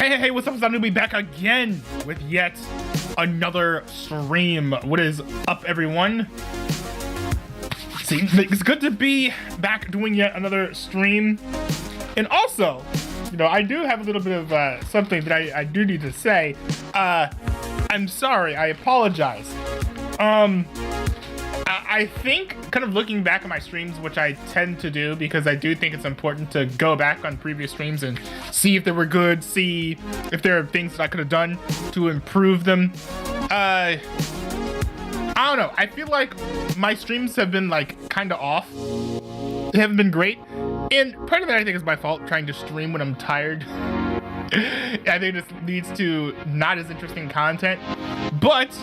Hey, what's up? It's Newbie back again with yet another stream. What is up, everyone? See, it's good to be back doing yet another stream. And also, you know, I do have a little bit of something that I do need to say. I'm sorry, I apologize. I think, kind of looking back at my streams, which I tend to do because I do think it's important to go back on previous streams and see if they were good, see if there are things that I could have done to improve them. I don't know. I feel like my streams have been like kind of off. They haven't been great. And part of that I think is my fault, trying to stream when I'm tired. I think this leads to not as interesting content. But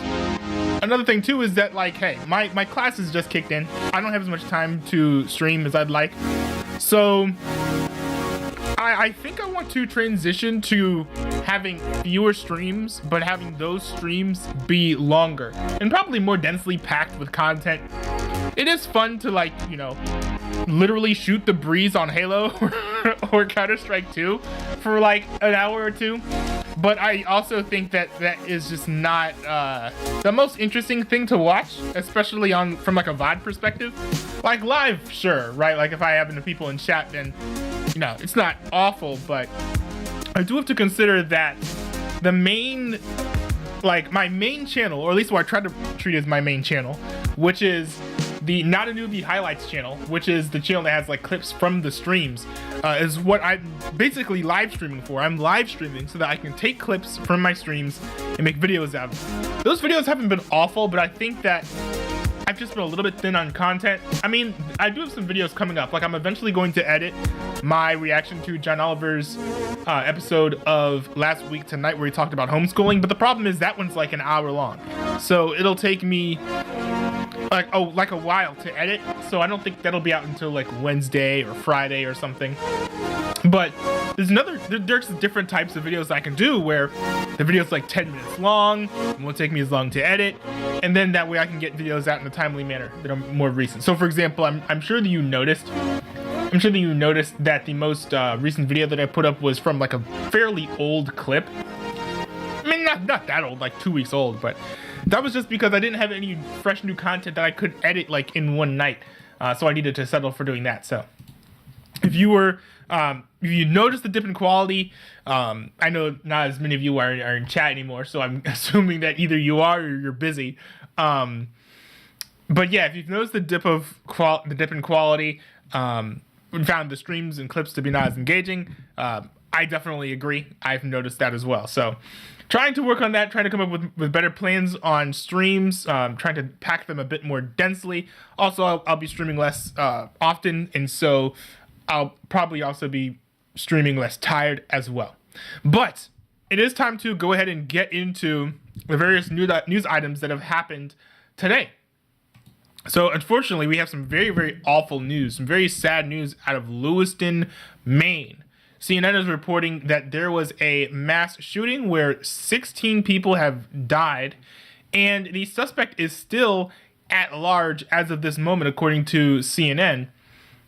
another thing too is that, like, hey, my class has just kicked in. I don't have as much time to stream as I'd like. So I think I want to transition to having fewer streams, but having those streams be longer and probably more densely packed with content. It is fun to, like, you know, literally shoot the breeze on Halo or Counter-Strike 2 for like an hour or two. But I also think that that is just not the most interesting thing to watch, especially from like a VOD perspective. Like live, sure, right? Like if I happen to people in chat, then, you know, it's not awful, but I do have to consider that the main, like my main channel, or at least what I try to treat as my main channel, which is the Not a Newbie Highlights channel, which is the channel that has like clips from the streams, is what I'm basically live streaming for. I'm live streaming so that I can take clips from my streams and make videos out of them. Those videos haven't been awful, but I think that I've just been a little bit thin on content. I mean, I do have some videos coming up. Like I'm eventually going to edit my reaction to John Oliver's episode of last week tonight where he talked about homeschooling, but the problem is that one's like an hour long. So it'll take me like a while to edit, so I don't think that'll be out until like Wednesday or Friday or something. But there's different types of videos I can do where the video's like 10 minutes long and won't take me as long to edit, and then that way I can get videos out in a timely manner that are more recent. So for example, I'm sure that you noticed that the most recent video that I put up was from like a fairly old clip. I mean, not that old, like 2 weeks old, but that was just because I didn't have any fresh new content that I could edit like in one night. So I needed to settle for doing that. So if you notice the dip in quality, I know not as many of you are in chat anymore, so I'm assuming that either you are or you're busy. But yeah, if you've noticed the dip in quality, we found the streams and clips to be not as engaging. I definitely agree. I've noticed that as well. So trying to work on that, trying to come up with better plans on streams, trying to pack them a bit more densely. Also, I'll be streaming less often, and so I'll probably also be streaming less tired as well. But it is time to go ahead and get into the various news items that have happened today. So unfortunately, we have some very, very awful news, some very sad news out of Lewiston, Maine. CNN is reporting that there was a mass shooting where 16 people have died, and the suspect is still at large as of this moment, according to CNN.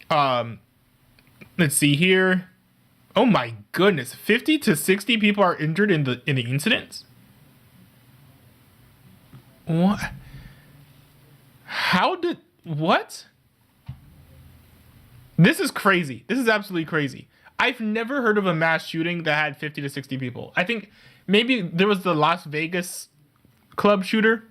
Let's see here. Oh my goodness, 50 to 60 people are injured in the incidents. What? What? This is crazy. This is absolutely crazy. I've never heard of a mass shooting that had 50 to 60 people. I think maybe there was the Las Vegas club shooter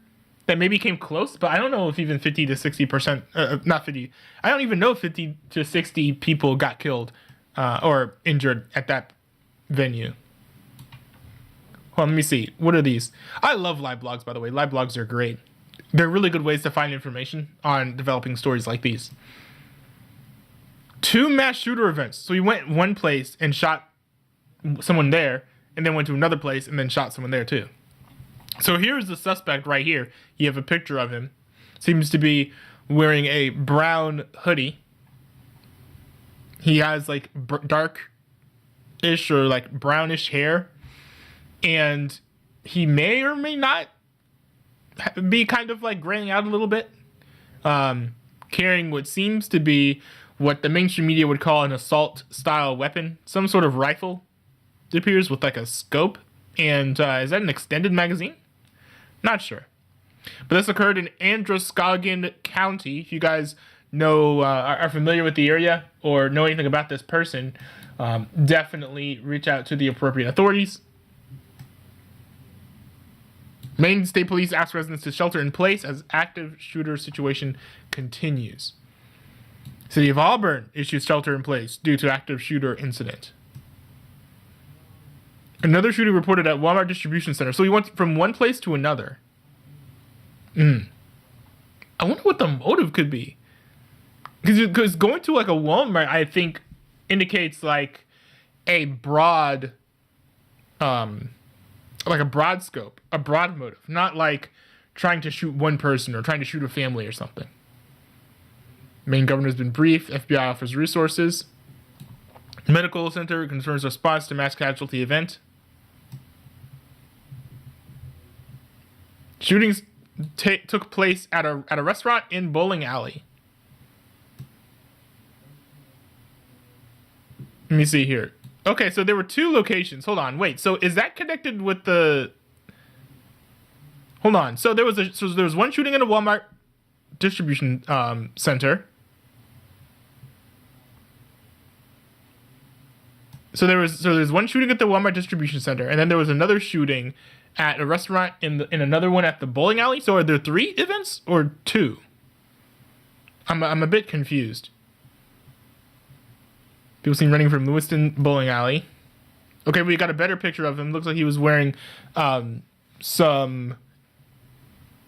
that maybe came close, but I don't know if even 50 to 60%, not 50, I don't even know if 50 to 60 people got killed or injured at that venue. Well, let me see. What are these? I love live blogs, by the way. Live blogs are great. They're really good ways to find information on developing stories like these. 2 mass shooter events. So he went one place and shot someone there, and then went to another place and then shot someone there too. So here's the suspect right here. You have a picture of him. Seems to be wearing a brown hoodie. He has like dark-ish or like brownish hair. And he may or may not be kind of like graying out a little bit. Carrying what seems to be what the mainstream media would call an assault-style weapon. Some sort of rifle. it appears, with like a scope. And is that an extended magazine? Not sure. But this occurred in Androscoggin County. If you guys know, are familiar with the area or know anything about this person, definitely reach out to the appropriate authorities. Maine State Police ask residents to shelter in place as active shooter situation continues. City of Auburn issues shelter in place due to active shooter incident. Another shooting reported at Walmart distribution center. So he went from one place to another. I wonder what the motive could be. Because going to like a Walmart, I think, indicates like a broad, like a broad scope, a broad motive, not like trying to shoot one person or trying to shoot a family or something. Maine governor has been briefed. FBI offers resources. Medical center confirms response to mass casualty event. Shootings took place at a restaurant in bowling alley. Let me see here. Okay, so there were two locations. Hold on, wait. So is that connected with the? Hold on. So there was one shooting in a Walmart distribution center. So there's one shooting at the Walmart distribution center, and then there was another shooting at a restaurant in another one at the bowling alley. So are there 3 events or 2? I'm a bit confused. People seen running from Lewiston bowling alley. Okay, we got a better picture of him. Looks like he was wearing some,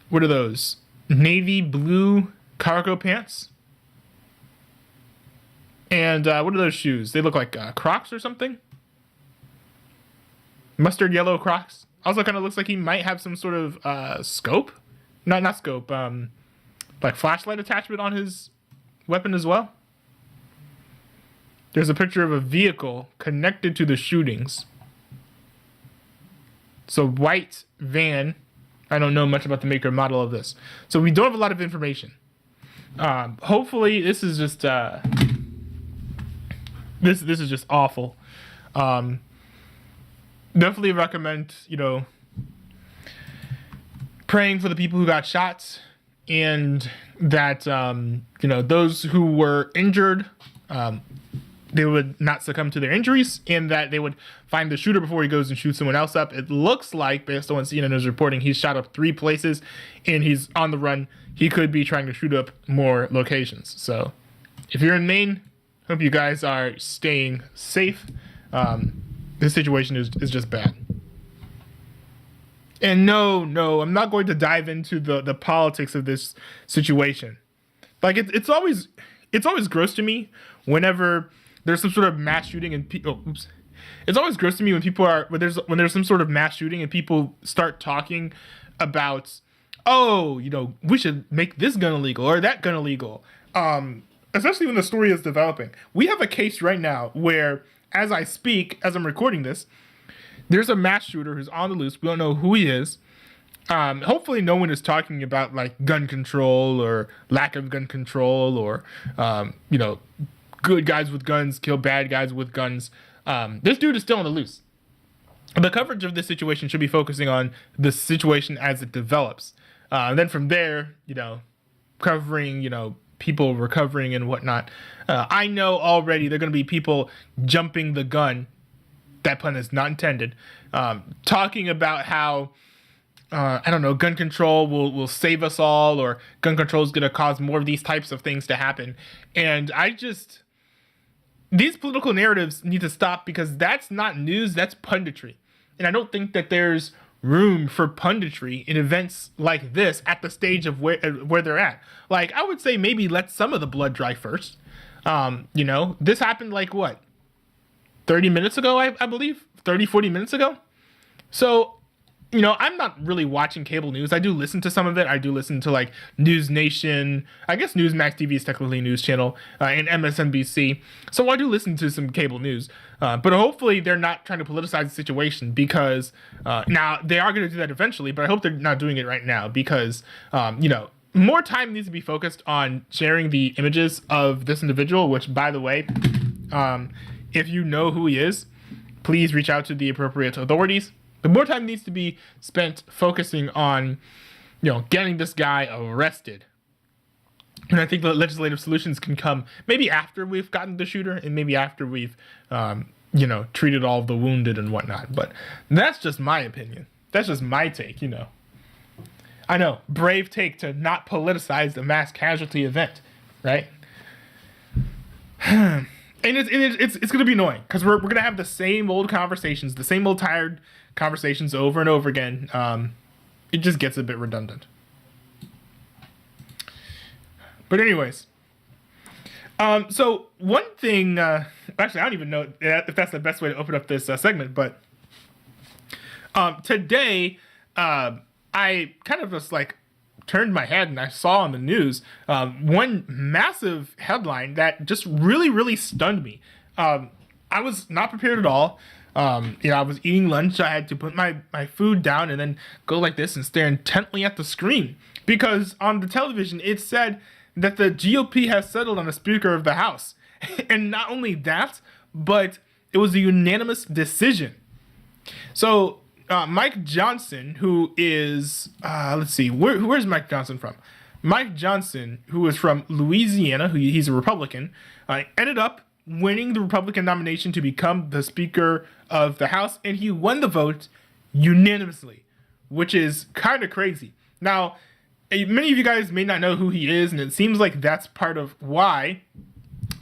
what are those? Navy blue cargo pants. And what are those shoes? They look like Crocs or something. Mustard yellow Crocs. Also kind of looks like he might have some sort of scope. Not scope. Like flashlight attachment on his weapon as well. There's a picture of a vehicle connected to the shootings. So white van. I don't know much about the maker and model of this. So we don't have a lot of information. Hopefully this is just this is just awful. Definitely recommend, praying for the people who got shot, and that those who were injured, they would not succumb to their injuries, and that they would find the shooter before he goes and shoots someone else up. It looks like, based on what CNN's reporting, he's shot up 3 places and he's on the run. He could be trying to shoot up more locations. So if you're in Maine, hope you guys are staying safe. This situation is just bad. And no, I'm not going to dive into the politics of this situation. Like it's always gross to me whenever there's some sort of mass shooting and it's always gross to me when there's some sort of mass shooting and people start talking about, we should make this gun illegal or that gun illegal. Especially when the story is developing. We have a case right now where, as I speak, as I'm recording this, there's a mass shooter who's on the loose. We don't know who he is. Hopefully no one is talking about like gun control or lack of gun control or, good guys with guns kill bad guys with guns. This dude is still on the loose. The coverage of this situation should be focusing on the situation as it develops. Then from there, covering, people recovering and whatnot. I know already there are going to be people jumping the gun. That pun is not intended. Talking about how, gun control will save us all, or gun control is going to cause more of these types of things to happen. And these political narratives need to stop, because that's not news, that's punditry. And I don't think that there's room for punditry in events like this at the stage of where they're at. Like, I would say maybe let some of the blood dry first. This happened like what? 30 minutes ago, I believe? 30, 40 minutes ago? So, I'm not really watching cable news. I do listen to some of it. I do listen to like News Nation. I guess Newsmax TV is technically a news channel, and MSNBC. So I do listen to some cable news. But hopefully they're not trying to politicize the situation, because now they are going to do that eventually, but I hope they're not doing it right now, because, more time needs to be focused on sharing the images of this individual, which, by the way, if you know who he is, please reach out to the appropriate authorities. But more time needs to be spent focusing on, getting this guy arrested. And I think the legislative solutions can come maybe after we've gotten the shooter and maybe after we've, treated all of the wounded and whatnot. But that's just my opinion. That's just my take, I know, brave take to not politicize the mass casualty event, right? And it's going to be annoying because we're going to have the same old conversations, the same old tired conversations over and over again. It just gets a bit redundant. But anyways, so one thing, actually, I don't even know if that's the best way to open up this segment, but today, I kind of just turned my head and I saw on the news one massive headline that just really, really stunned me. I was not prepared at all. I was eating lunch. I had to put my food down and then go like this and stare intently at the screen because on the television it said that the GOP has settled on a Speaker of the House. And not only that, but it was a unanimous decision. So Mike Johnson, who is, where's Mike Johnson from? Mike Johnson, who is from Louisiana, he's a Republican, ended up winning the Republican nomination to become the Speaker of the House, and he won the vote unanimously, which is kind of crazy. Now, many of you guys may not know who he is, and it seems like that's part of why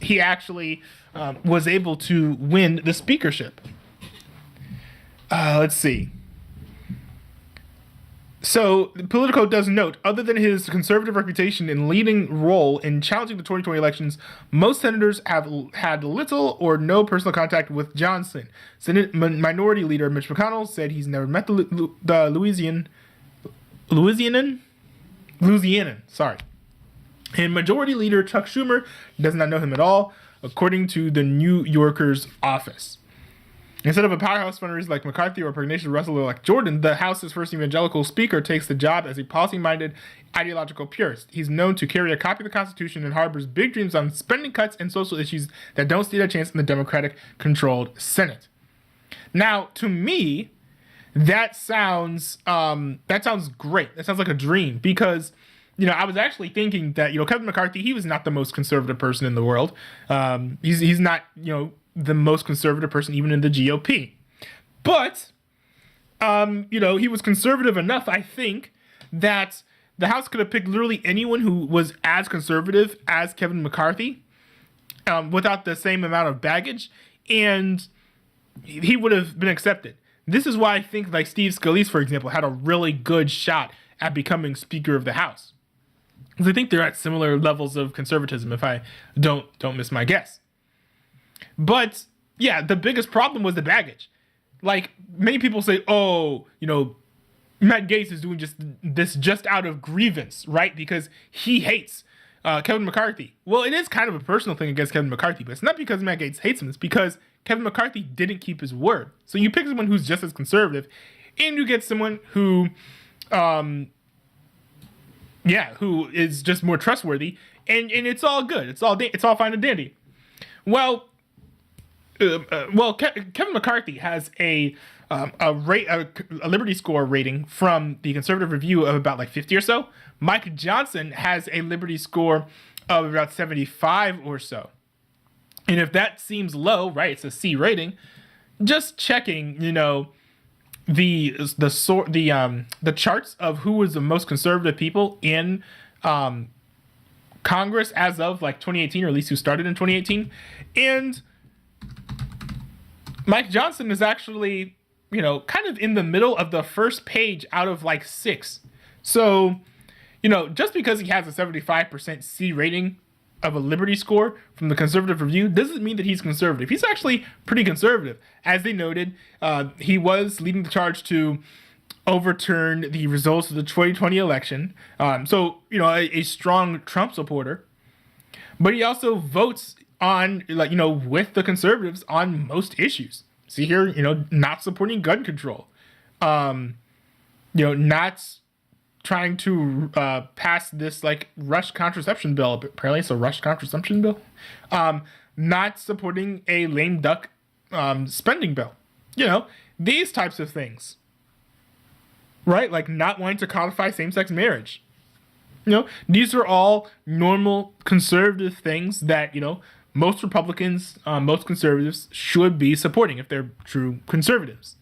he actually was able to win the speakership. Let's see. So, Politico does note, other than his conservative reputation and leading role in challenging the 2020 elections, most senators have had little or no personal contact with Johnson. Senate Minority Leader Mitch McConnell said he's never met the Louisianan, sorry. And Majority Leader Chuck Schumer does not know him at all, according to the New Yorker's office. Instead of a powerhouse fundraiser like McCarthy or a pugnacious wrestler like Jordan, the House's first evangelical speaker takes the job as a policy-minded, ideological purist. He's known to carry a copy of the Constitution and harbors big dreams on spending cuts and social issues that don't stand a chance in the Democratic-controlled Senate. Now, to me, that sounds great. That sounds like a dream because, I was actually thinking that, Kevin McCarthy, he was not the most conservative person in the world. He's not, the most conservative person even in the GOP. But, he was conservative enough, I think, that the House could have picked literally anyone who was as conservative as Kevin McCarthy without the same amount of baggage, and he would have been accepted. This is why I think Steve Scalise, for example, had a really good shot at becoming Speaker of the House. Because I think they're at similar levels of conservatism, if I don't miss my guess. But, yeah, the biggest problem was the baggage. Many people say, Matt Gaetz is doing just out of grievance, right? Because he hates Kevin McCarthy. Well, it is kind of a personal thing against Kevin McCarthy, but it's not because Matt Gaetz hates him. It's because Kevin McCarthy didn't keep his word. So you pick someone who's just as conservative, and you get someone who, who is just more trustworthy, and it's all good. It's all fine and dandy. Well, Kevin McCarthy has a Liberty Score rating from the Conservative Review of about 50 or so. Mike Johnson has a Liberty Score of about 75 or so. And if that seems low, right, it's a C rating. Just checking, the charts of who was the most conservative people in Congress as of 2018, or at least who started in 2018, and Mike Johnson is actually, kind of in the middle of the first page out of 6. So, just because he has a 75% C rating of a Liberty Score from the Conservative Review doesn't mean that he's conservative. He's actually pretty conservative. As they noted, he was leading the charge to overturn the results of the 2020 election. So, a strong Trump supporter. But he also votes on, with the conservatives on most issues. See here, not supporting gun control. Not trying to pass this rush contraception bill. Apparently it's a rush contraception bill. Not supporting a lame duck spending bill. These types of things, right? Like not wanting to codify same-sex marriage. These are all normal conservative things that, most Republicans, most conservatives should be supporting if they're true conservatives.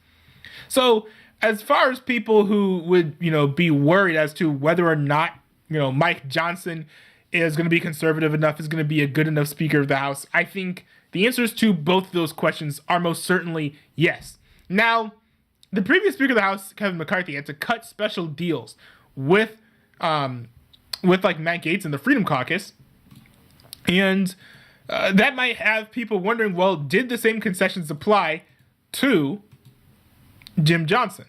So as far as people who would, be worried as to whether or not, Mike Johnson is going to be conservative enough, is going to be a good enough Speaker of the House, I think the answers to both of those questions are most certainly yes. Now, the previous Speaker of the House, Kevin McCarthy, had to cut special deals with like Matt Gaetz and the Freedom Caucus. And that might have people wondering, well, did the same concessions apply to Jim Johnson?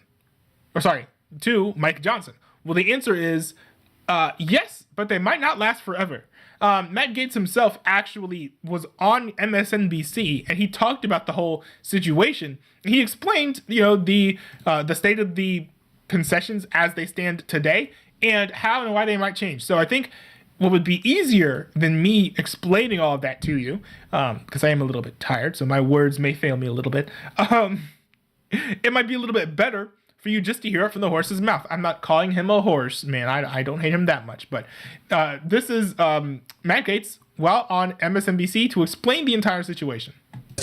To Mike Johnson? Well, the answer is yes, but they might not last forever. Matt Gaetz himself actually was on MSNBC, and he talked about the whole situation. He explained, the state of the concessions as they stand today, and how and why they might change. So I think what would be easier than me explaining all of that to you, because I am a little bit tired, so my words may fail me a little bit, it might be a little bit better for you just to hear it from the horse's mouth. I'm not calling him a horse, man. I don't hate him that much. But this is Matt Gaetz while on MSNBC to explain the entire situation.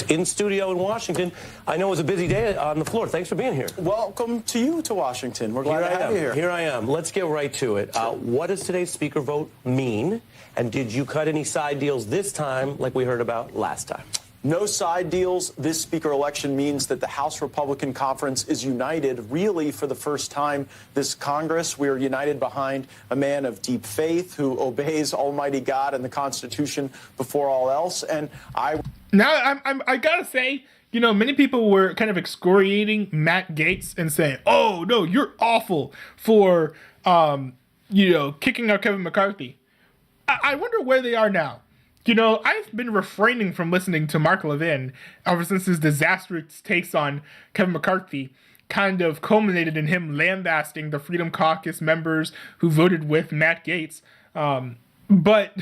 In studio in Washington. I know it was a busy day on the floor. Thanks for being here. Welcome to you to Washington. We're glad to have you here. Here I am. Let's get right to it. What does today's speaker vote mean? And did you cut any side deals this time like we heard about last time? No side deals. This speaker election means that the House Republican Conference is united, really, for the first time this Congress. We are united behind a man of deep faith who obeys Almighty God and the Constitution before all else. And I gotta say, many people were kind of excoriating Matt Gaetz and saying, "Oh no, you're awful for, kicking out Kevin McCarthy." I wonder where they are now. I've been refraining from listening to Mark Levin ever since his disastrous takes on Kevin McCarthy kind of culminated in him lambasting the Freedom Caucus members who voted with Matt Gaetz. But,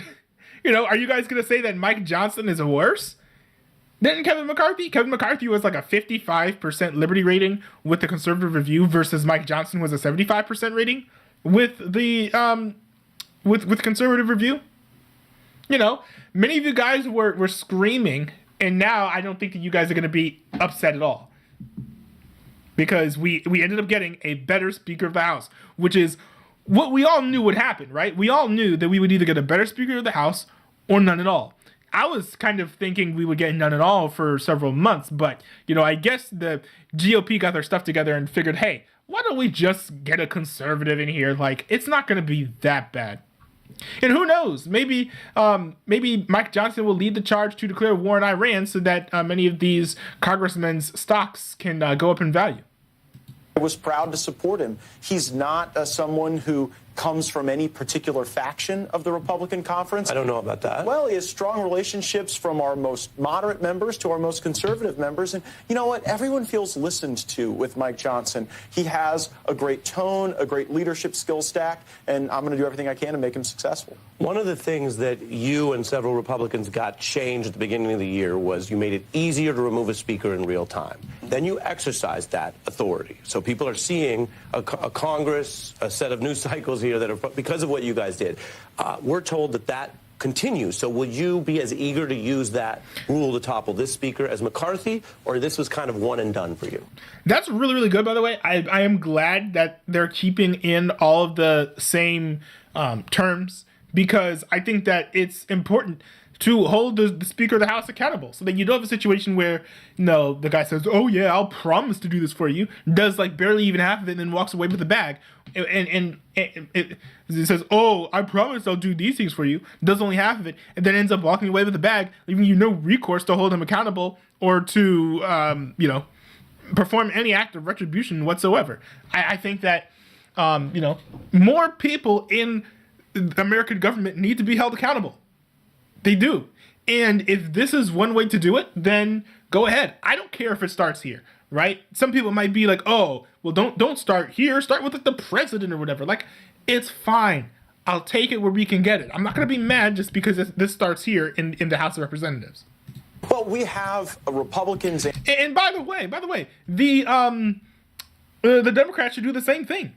are you guys going to say that Mike Johnson is worse than Kevin McCarthy? Kevin McCarthy was like a 55% liberty rating with the Conservative Review versus Mike Johnson was a 75% rating with the with Conservative Review. Many of you guys were screaming, and now I don't think that you guys are going to be upset at all. Because we ended up getting a better Speaker of the House, which is what we all knew would happen, right? We all knew that we would either get a better Speaker of the House or none at all. I was kind of thinking we would get none at all for several months, but, I guess the GOP got their stuff together and figured, hey, why don't we just get a conservative in here? Like, it's not going to be that bad. And who knows? Maybe Mike Johnson will lead the charge to declare war on Iran so that many of these congressmen's stocks can go up in value. I was proud to support him. He's not someone who comes from any particular faction of the Republican conference. I don't know about that. Well, he has strong relationships from our most moderate members to our most conservative members. And you know what? Everyone feels listened to with Mike Johnson. He has a great tone, a great leadership skill stack, and I'm going to do everything I can to make him successful. One of the things that you and several Republicans got changed at the beginning of the year was you made it easier to remove a speaker in real time. Then you exercised that authority. So people are seeing a Congress, a set of news cycles here that are because of what you guys did. We're told that continues. So will you be as eager to use that rule to topple this speaker as McCarthy, or this was kind of one and done for you? That's really, really good, by the way. I am glad that they're keeping in all of the same terms, because I think that it's important to hold the Speaker of the House accountable so that you don't have a situation where, the guy says, oh yeah, I'll promise to do this for you, does like barely even half of it and then walks away with the bag. And it says, oh, I promise I'll do these things for you, does only half of it, and then ends up walking away with the bag, leaving you no recourse to hold him accountable or to, perform any act of retribution whatsoever. I think that, more people in the American government need to be held accountable. They do. And if this is one way to do it, then go ahead. I don't care if it starts here, right? Some people might be like, oh, well, don't start here. Start with the president or whatever. Like, it's fine. I'll take it where we can get it. I'm not going to be mad just because this starts here in the House of Representatives. Well, we have Republicans. And by the way, the Democrats should do the same thing.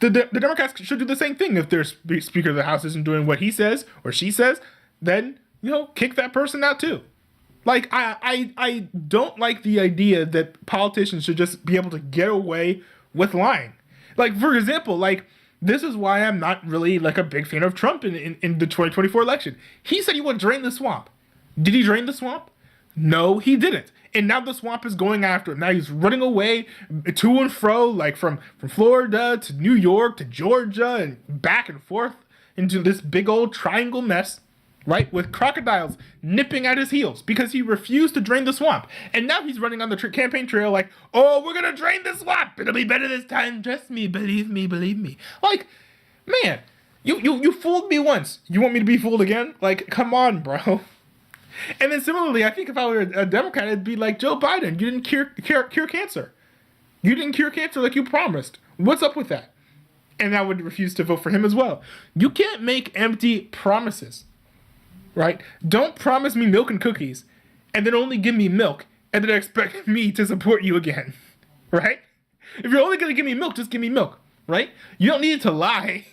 The Democrats should do the same thing. If their Speaker of the House isn't doing what he says or she says, then, kick that person out too. Like, I don't like the idea that politicians should just be able to get away with lying. Like, for example, this is why I'm not really, a big fan of Trump in the 2024 election. He said he would drain the swamp. Did he drain the swamp? No, he didn't. And now the swamp is going after him. Now he's running away to and fro, from Florida to New York to Georgia and back and forth into this big old triangle mess. Right? With crocodiles nipping at his heels because he refused to drain the swamp. And now he's running on the campaign trail oh, we're going to drain the swamp. It'll be better this time. Trust me. Believe me. Believe me. Man, you fooled me once. You want me to be fooled again? Come on, bro. And then similarly, I think if I were a Democrat, it'd be like Joe Biden. You didn't cure cancer. You didn't cure cancer like you promised. What's up with that? And I would refuse to vote for him as well. You can't make empty promises. Right? Don't promise me milk and cookies and then only give me milk and then expect me to support you again. Right? If you're only going to give me milk, just give me milk. Right? You don't need to lie.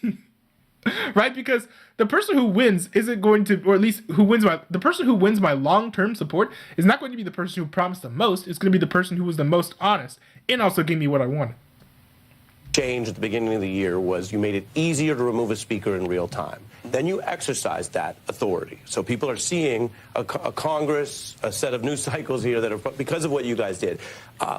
Right? Because the person who wins isn't going to, or at least the person who wins my long-term support is not going to be the person who promised the most. It's going to be the person who was the most honest and also gave me what I wanted. Change at the beginning of the year was you made it easier to remove a speaker in real time. Then you exercised that authority. So people are seeing a Congress, a set of news cycles here that are because of what you guys did.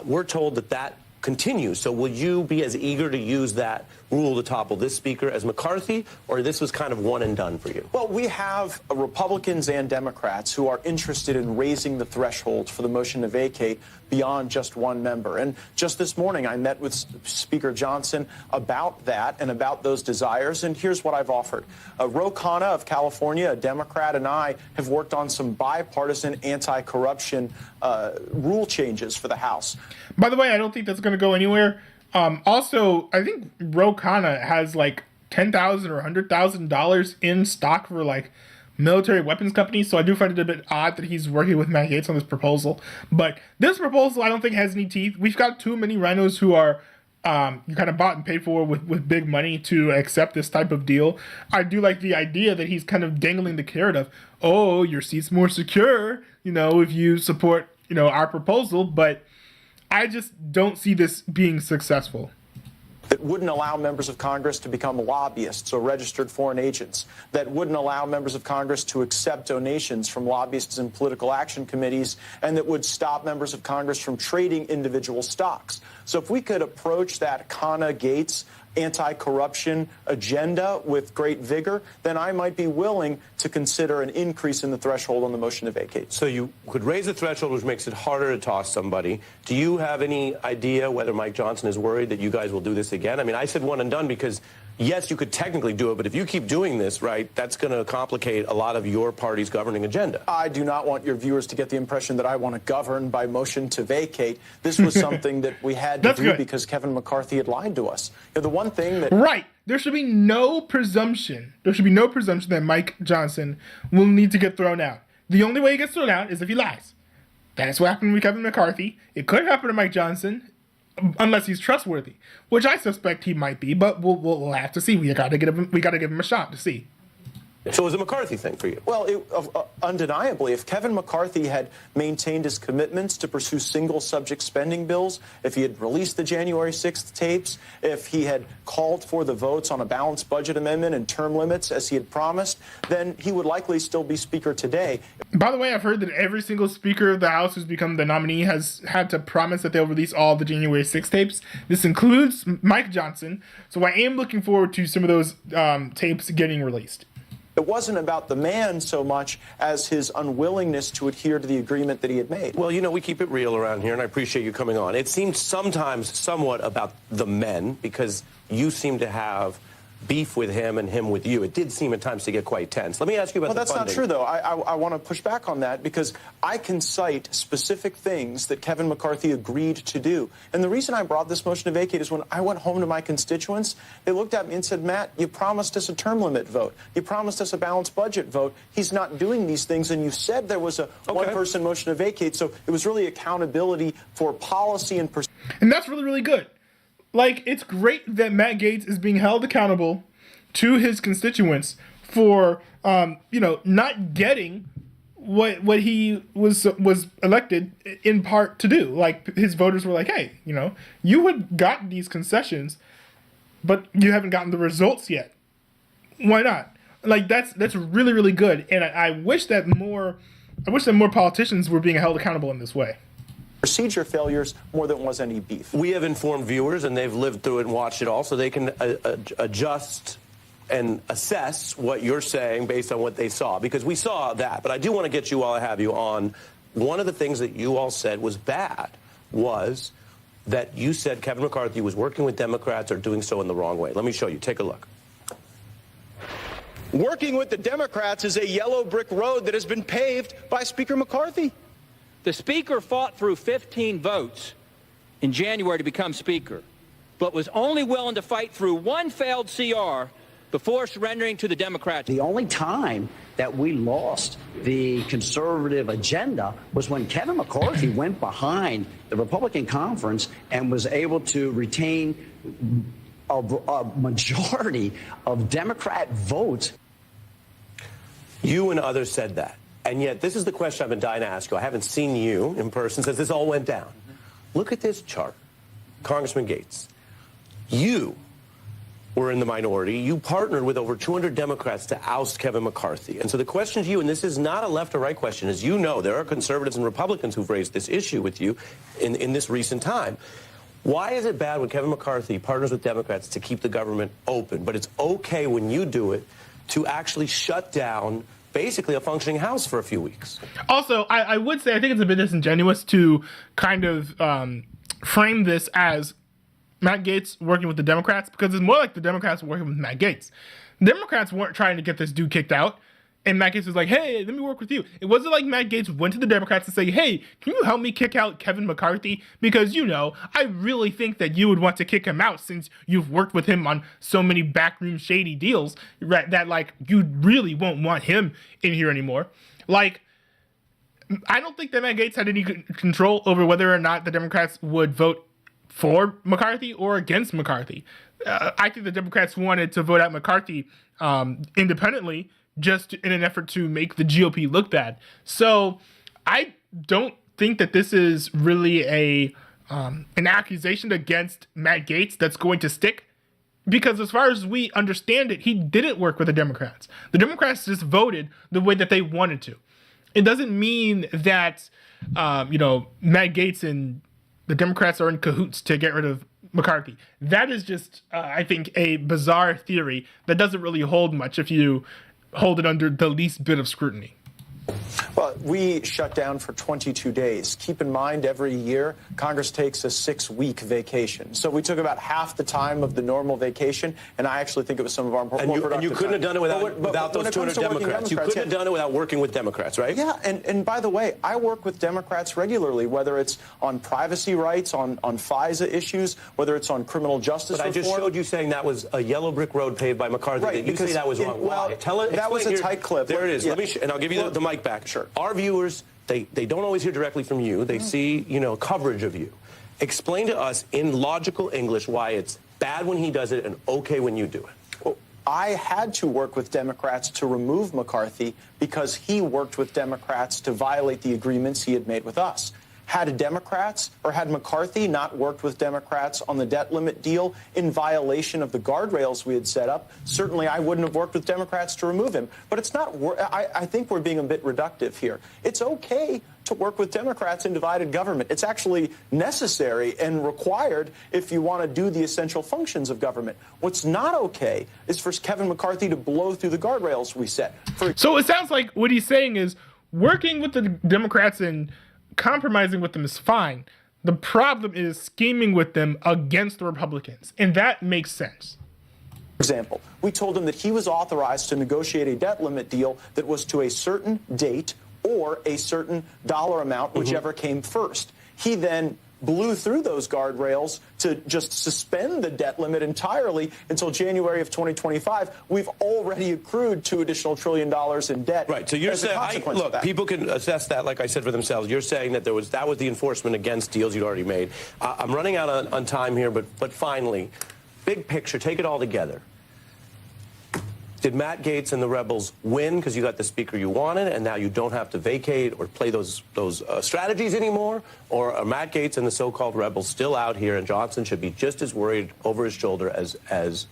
We're told that continues. So will you be as eager to use that rule to topple this speaker as McCarthy, or this was kind of one and done for you? Well, we have Republicans and Democrats who are interested in raising the threshold for the motion to vacate beyond just one member. And just this morning, I met with Speaker Johnson about that and about those desires. And here's what I've offered. Ro Khanna of California, a Democrat, and I have worked on some bipartisan anti-corruption rule changes for the House. By the way, I don't think that's going to go anywhere. Also, I think Ro Khanna has $10,000 or $100,000 in stock for military weapons companies. So I do find it a bit odd that he's working with Matt Gaetz on this proposal. But this proposal, I don't think has any teeth. We've got too many rhinos who are you kind of bought and paid for with big money to accept this type of deal. I do like the idea that he's kind of dangling the carrot of, oh, your seat's more secure, if you support, our proposal. But I just don't see this being successful. That wouldn't allow members of Congress to become lobbyists or registered foreign agents, that wouldn't allow members of Congress to accept donations from lobbyists and political action committees, and that would stop members of Congress from trading individual stocks. So if we could approach that Khanna-Gaetz anti-corruption agenda with great vigor, then I might be willing to consider an increase in the threshold on the motion to vacate. So you could raise the threshold, which makes it harder to toss somebody. Do you have any idea whether Mike Johnson is worried that you guys will do this again? I mean, I said one and done because, yes, you could technically do it, but if you keep doing this, right, that's going to complicate a lot of your party's governing agenda. I do not want your viewers to get the impression that I want to govern by motion to vacate. This was something that we had to do because Kevin McCarthy had lied to us. The one thing that... Right. There should be no presumption. There should be no presumption that Mike Johnson will need to get thrown out. The only way he gets thrown out is if he lies. That's what happened with Kevin McCarthy. It could happen to Mike Johnson, unless he's trustworthy, which I suspect he might be. But we'll have to see. We got to give him a shot to see. So it was a McCarthy thing for you? Well, undeniably, if Kevin McCarthy had maintained his commitments to pursue single-subject spending bills, if he had released the January 6th tapes, if he had called for the votes on a balanced budget amendment and term limits as he had promised, then he would likely still be Speaker today. By the way, I've heard that every single Speaker of the House who's become the nominee has had to promise that they'll release all the January 6th tapes. This includes Mike Johnson. So I am looking forward to some of those tapes getting released. It wasn't about the man so much as his unwillingness to adhere to the agreement that he had made. Well, we keep it real around here, and I appreciate you coming on. It seems sometimes somewhat about the men, because you seem to have beef with him and him with you. It did seem at times to get quite tense. Let me ask you about the funding. That's not true, though. I want to push back on that because I can cite specific things that Kevin McCarthy agreed to do. And the reason I brought this motion to vacate is when I went home to my constituents, they looked at me and said, Matt, you promised us a term limit vote. You promised us a balanced budget vote. He's not doing these things. And you said there was a one-person motion to vacate. So it was really accountability for policy and... And that's really, really good. Like, it's great that Matt Gaetz is being held accountable to his constituents for, not getting what he was elected in part to do. Like, his voters were like, hey, you had gotten these concessions, but you haven't gotten the results yet. Why not? Like, that's really, really good. And I wish that more politicians were being held accountable in this way. Procedure failures more than was any beef. We have informed viewers, and they've lived through it and watched it all, so they can adjust and assess what you're saying based on what they saw, because we saw that. But I do want to get you, while I have you on, one of the things that you all said was bad was that you said Kevin McCarthy was working with Democrats or doing so in the wrong way. Let me show you. Take a look. Working with the Democrats is a yellow brick road that has been paved by Speaker McCarthy. The Speaker fought through 15 votes in January to become Speaker, but was only willing to fight through one failed CR before surrendering to the Democrats. The only time that we lost the conservative agenda was when Kevin McCarthy went behind the Republican conference and was able to retain a majority of Democrat votes. You and others said that. And yet, this is the question I've been dying to ask you. I haven't seen you in person since this all went down. Look at this chart. Congressman Gaetz, you were in the minority. You partnered with over 200 Democrats to oust Kevin McCarthy. And so the question to you, and this is not a left or right question, as you know, there are conservatives and Republicans who've raised this issue with you in this recent time. Why is it bad when Kevin McCarthy partners with Democrats to keep the government open, but it's okay when you do it to actually shut down basically a functioning House for a few weeks? Also, I would say I think it's a bit disingenuous to kind of frame this as Matt Gaetz working with the Democrats, because it's more like the Democrats working with Matt Gaetz. The Democrats weren't trying to get this dude kicked out, and Matt Gaetz was like, hey, let me work with you. It wasn't like Matt Gaetz went to the Democrats and say, hey, can you help me kick out Kevin McCarthy? Because, I really think that you would want to kick him out since you've worked with him on so many backroom shady deals that, like, you really won't want him in here anymore. Like, I don't think that Matt Gaetz had any control over whether or not the Democrats would vote for McCarthy or against McCarthy. I think the Democrats wanted to vote out McCarthy independently, just in an effort to make the GOP look bad. So I don't think that this is really an accusation against Matt Gaetz that's going to stick, because as far as we understand it, he didn't work with the Democrats. The Democrats just voted the way that they wanted to. It doesn't mean that, Matt Gaetz and the Democrats are in cahoots to get rid of McCarthy. That is just, I think, a bizarre theory that doesn't really hold much if you hold it under the least bit of scrutiny. Well, we shut down for 22 days. Keep in mind, every year, Congress takes a 6-week vacation. So we took about half the time of the normal vacation, and I actually think it was some of our more productive And you couldn't have done it without those 200 Democrats. You couldn't have done it without working with Democrats, right? Yeah, and by the way, I work with Democrats regularly, whether it's on privacy rights, on FISA issues, whether it's on criminal justice reform. But I just showed you saying that was a yellow brick road paved by McCarthy. Right, you say that was wrong. Well, that was a tight clip. There it is. Yeah. And I'll give you the mic back. Sure. Our viewers, they don't always hear directly from you. They see, coverage of you. Explain to us in logical English why it's bad when he does it and okay when you do it. Well, I had to work with Democrats to remove McCarthy because he worked with Democrats to violate the agreements he had made with us. Had Democrats or had McCarthy not worked with Democrats on the debt limit deal in violation of the guardrails we had set up, certainly I wouldn't have worked with Democrats to remove him. But it's not, I think we're being a bit reductive here. It's okay to work with Democrats in divided government. It's actually necessary and required if you want to do the essential functions of government. What's not okay is for Kevin McCarthy to blow through the guardrails we set. So it sounds like what he's saying is working with the Democrats and compromising with them is fine. The problem is scheming with them against the Republicans, and that makes sense. example, we told him that he was authorized to negotiate a debt limit deal that was to a certain date or a certain dollar amount, whichever came first. He then blew through those guardrails to just suspend the debt limit entirely until January of 2025. We've already accrued $2 additional trillion in debt. Right. So you're saying, look, people can assess that, like I said, for themselves. You're saying that that was the enforcement against deals you'd already made. I'm running out on time here, but finally, big picture, take it all together. Did Matt Gaetz and the rebels win because you got the speaker you wanted, and now you don't have to vacate or play those strategies anymore? Or are Matt Gaetz and the so-called rebels still out here, and Johnson should be just as worried over his shoulder as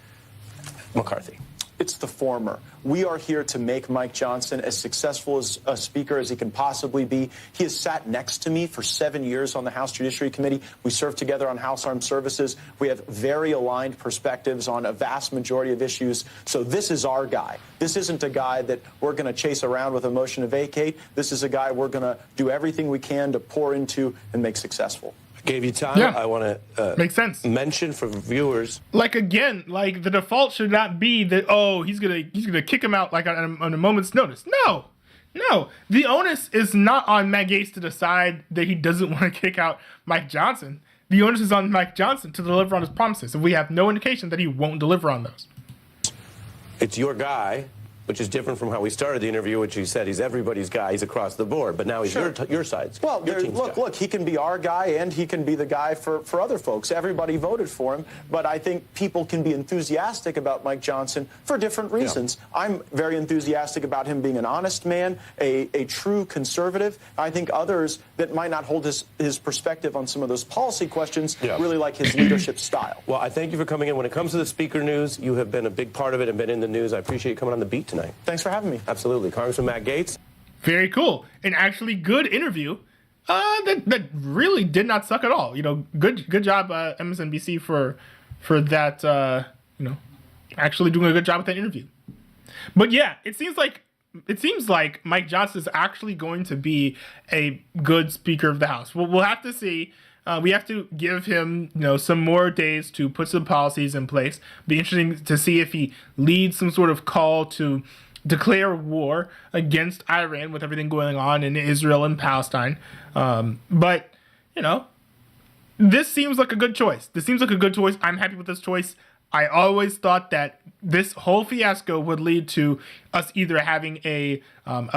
McCarthy? It's the former. We are here to make Mike Johnson as successful as a speaker as he can possibly be. He has sat next to me for 7 years on the House Judiciary Committee. We served together on House Armed Services. We have very aligned perspectives on a vast majority of issues. So this is our guy. This isn't a guy that we're going to chase around with a motion to vacate. This is a guy we're going to do everything we can to pour into and make successful. Gave you time. Yeah. I want to makes sense. Mention for viewers. Like, again, like the default should not be that, oh, he's gonna kick him out like on a moment's notice. No, the onus is not on Matt Gaetz to decide that he doesn't want to kick out Mike Johnson. The onus is on Mike Johnson to deliver on his promises, and we have no indication that he won't deliver on those. It's your guy, which is different from how we started the interview, which he said he's everybody's guy. He's across the board, but now he's your side's. Well, your team's guy. look, he can be our guy and he can be the guy for other folks. Everybody voted for him, but I think people can be enthusiastic about Mike Johnson for different reasons. Yeah. I'm very enthusiastic about him being an honest man, a true conservative. I think others that might not hold his perspective on some of those policy questions really like his leadership style. Well, I thank you for coming in. When it comes to the speaker news, you have been a big part of it and been in the news. I appreciate you coming on the beat tonight. Thanks for having me. Absolutely. Congressman Matt Gaetz. Very cool. An actually good interview that really did not suck at all. You know, good job, MSNBC, for that, actually doing a good job with that interview. But yeah, it seems like Mike Johnson is actually going to be a good Speaker of the House. We'll have to see. We have to give him, some more days to put some policies in place. Be interesting to see if he leads some sort of call to declare war against Iran with everything going on in Israel and Palestine. But this seems like a good choice. I'm happy with this choice. I always thought that this whole fiasco would lead to us either having a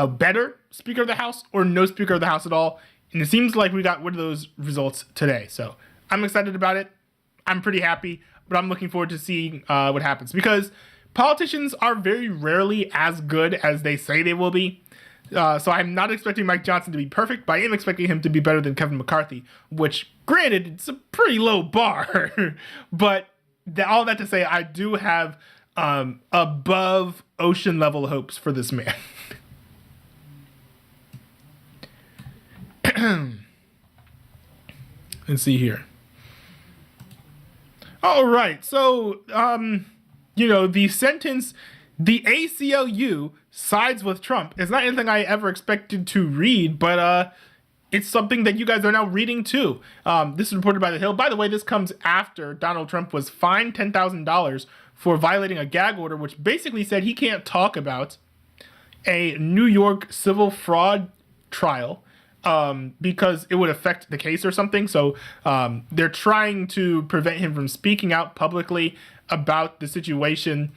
better Speaker of the House or no Speaker of the House at all. And it seems like we got one of those results today. So I'm excited about it. I'm pretty happy, but I'm looking forward to seeing what happens, because politicians are very rarely as good as they say they will be. So I'm not expecting Mike Johnson to be perfect, but I am expecting him to be better than Kevin McCarthy, which, granted, it's a pretty low bar. But all that to say, I do have above ocean level hopes for this man. Let's see here. All right. So, the sentence, the ACLU sides with Trump, is not anything I ever expected to read, but it's something that you guys are now reading too. This is reported by The Hill. By the way, this comes after Donald Trump was fined $10,000 for violating a gag order, which basically said he can't talk about a New York civil fraud trial because it would affect the case or something. So they're trying to prevent him from speaking out publicly about the situation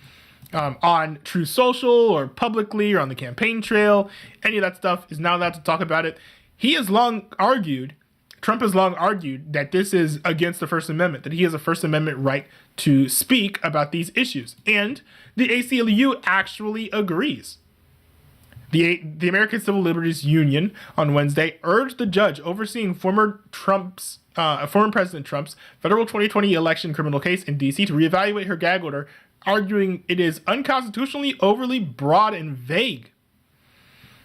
on True Social or publicly or on the campaign trail. Any of that stuff is not allowed to talk about it. Trump has long argued that this is against the First Amendment, that he has a First Amendment right to speak about these issues. And the ACLU actually agrees. The American Civil Liberties Union on Wednesday urged the judge overseeing former President Trump's federal 2020 election criminal case in D.C. to reevaluate her gag order, arguing it is unconstitutionally overly broad and vague.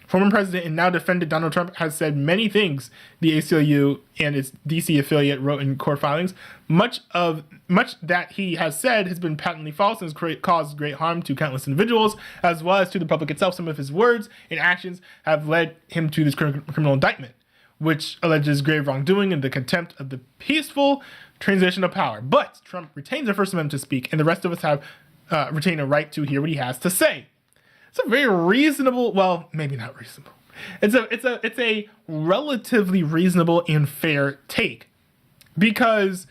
Former President and now defendant Donald Trump has said many things the ACLU and its D.C. affiliate wrote in court filings. Much that he has said has been patently false and has caused great harm to countless individuals, as well as to the public itself. Some of his words and actions have led him to this criminal indictment, which alleges grave wrongdoing and the contempt of the peaceful transition of power. But Trump retains the First Amendment to speak, and the rest of us have retain a right to hear what he has to say. It's a very reasonable, well, maybe not reasonable. It's a relatively reasonable and fair take, because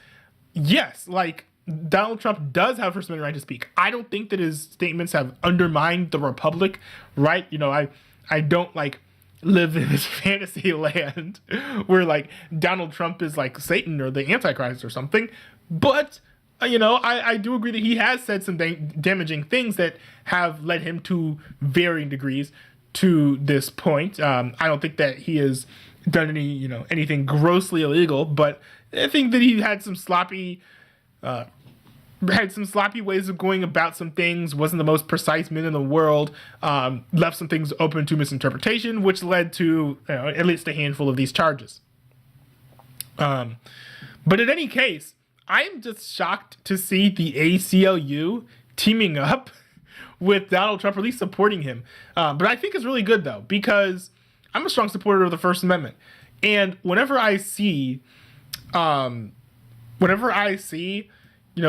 yes, like, Donald Trump does have First Amendment right to speak. I don't think that his statements have undermined the Republic, right? You know, I don't like live in this fantasy land where like Donald Trump is like Satan or the Antichrist or something. But, you know, I do agree that he has said some damaging things that have led him to varying degrees to this point. I don't think that he has done anything grossly illegal, but I think that he had some sloppy ways of going about some things, wasn't the most precise man in the world, left some things open to misinterpretation, which led to at least a handful of these charges. But in any case, I am just shocked to see the ACLU teaming up with Donald Trump, or at least supporting him. But I think it's really good, though, because I'm a strong supporter of the First Amendment. And whenever I see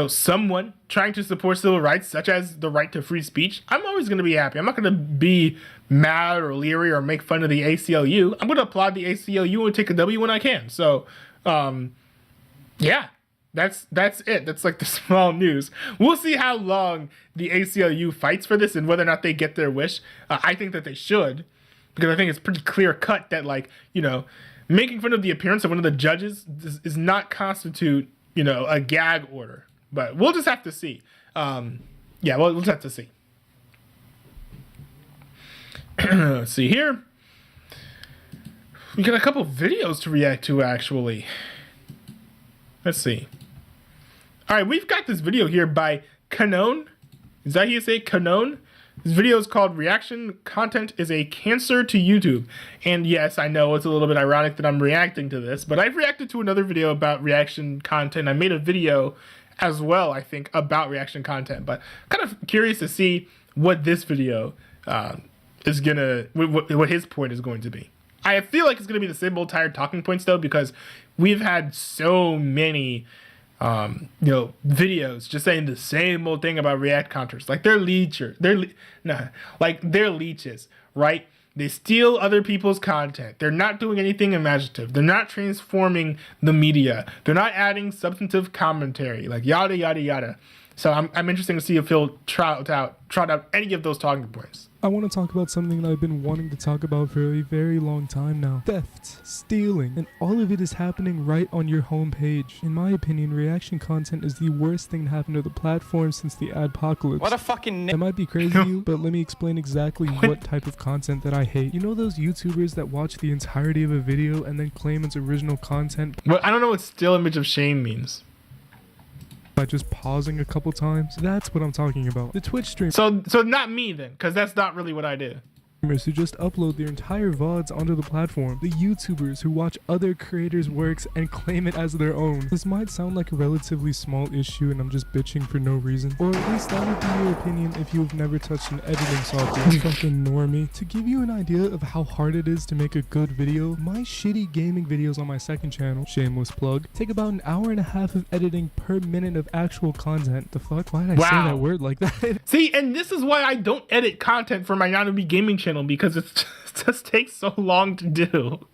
someone trying to support civil rights, such as the right to free speech, I'm always going to be happy. I'm not going to be mad or leery or make fun of the ACLU. I'm going to applaud the ACLU and take a W when I can. So, yeah, that's it. That's like the small news. We'll see how long the ACLU fights for this and whether or not they get their wish. I think that they should, because I think it's pretty clear cut that, like, making fun of the appearance of one of the judges does not constitute, a gag order. But we'll just have to see. We'll just have to see. Let's see here. We got a couple videos to react to, actually. Let's see. All right, we've got this video here by Canon. Is that how you say Canon? This video is called "Reaction Content is a Cancer to YouTube." And yes, I know it's a little bit ironic that I'm reacting to this, but I've reacted to another video about reaction content. I made a video as well, I think, about reaction content, but kind of curious to see what this video is gonna, what his point is going to be. I feel like it's gonna be the same old tired talking points, though, because we've had so many videos just saying the same old thing about React content. Like, they're leeches, right? They steal other people's content. They're not doing anything imaginative. They're not transforming the media. They're not adding substantive commentary, like yada, yada, yada. So I'm interested to see if he'll trot out any of those talking points. I want to talk about something that I've been wanting to talk about for a very long time now. Theft, stealing, and all of it is happening right on your homepage. In my opinion, reaction content is the worst thing to happen to the platform since the adpocalypse. What a fucking... That might be crazy to you, but let me explain exactly what type of content that I hate. You know those YouTubers that watch the entirety of a video and then claim it's original content? Well, I don't know what still image of shame means. By just pausing a couple times? That's what I'm talking about. The Twitch streamers. So not me then, because that's not really what I do. Who just upload their entire VODs onto the platform. The YouTubers who watch other creators' works and claim it as their own. This might sound like a relatively small issue and I'm just bitching for no reason. Or at least that would be your opinion if you've never touched an editing software. Fucking normie. To give you an idea of how hard it is to make a good video, my shitty gaming videos on my second channel, shameless plug, take about an hour and a half of editing per minute of actual content. The fuck? Why did I say that word like that? See, and this is why I don't edit content for my Not-to-Be Gaming channel, because it just takes so long to do.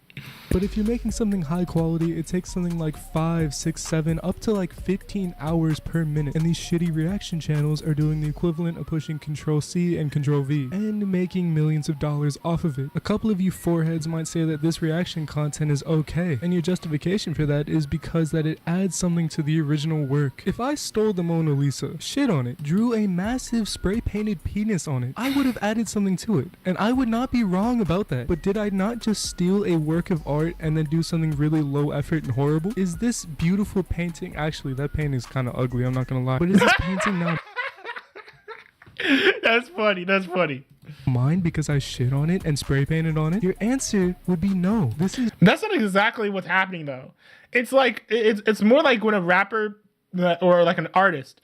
But if you're making something high quality, it takes something like 5, 6, 7, up to like 15 hours per minute. And these shitty reaction channels are doing the equivalent of pushing Control-C and Control-V and making millions of dollars off of it. A couple of you foreheads might say that this reaction content is okay, and your justification for that is because that it adds something to the original work. If I stole the Mona Lisa, shit on it, drew a massive spray-painted penis on it, I would have added something to it, and I would not be wrong about that. But did I not just steal a work of art and then do something really low effort and horrible? Is this beautiful painting, actually that painting is kind of ugly, I'm not gonna lie, but is this painting now That's funny. Mine because I shit on it and spray painted on it? Your answer would be no. That's not exactly what's happening, though. It's like it's more like when a rapper or like an artist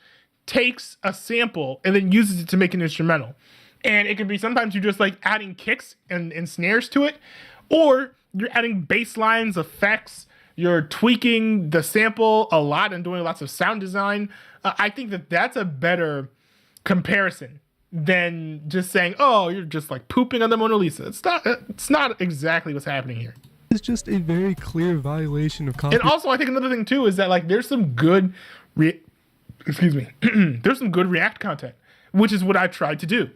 takes a sample and then uses it to make an instrumental. And it can be sometimes you're just like adding kicks and snares to it, or you're adding bass lines, effects, you're tweaking the sample a lot and doing lots of sound design. I think that that's a better comparison than just saying, oh, you're just like pooping on the Mona Lisa. It's not exactly what's happening here. It's just a very clear violation of copyright. And also, I think another thing too is that like there's some good there's some good React content, which is what I tried to do.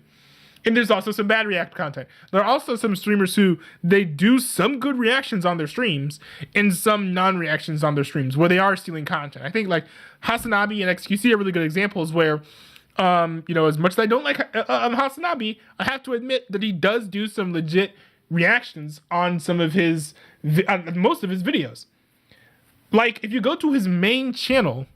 And there's also some bad React content. There are also some streamers who they do some good reactions on their streams and some non-reactions on their streams where they are stealing content. I think like Hasanabi and XQC are really good examples where, as much as I don't like Hasanabi, I have to admit that he does do some legit reactions on some of his, most of his videos. Like if you go to his main channel,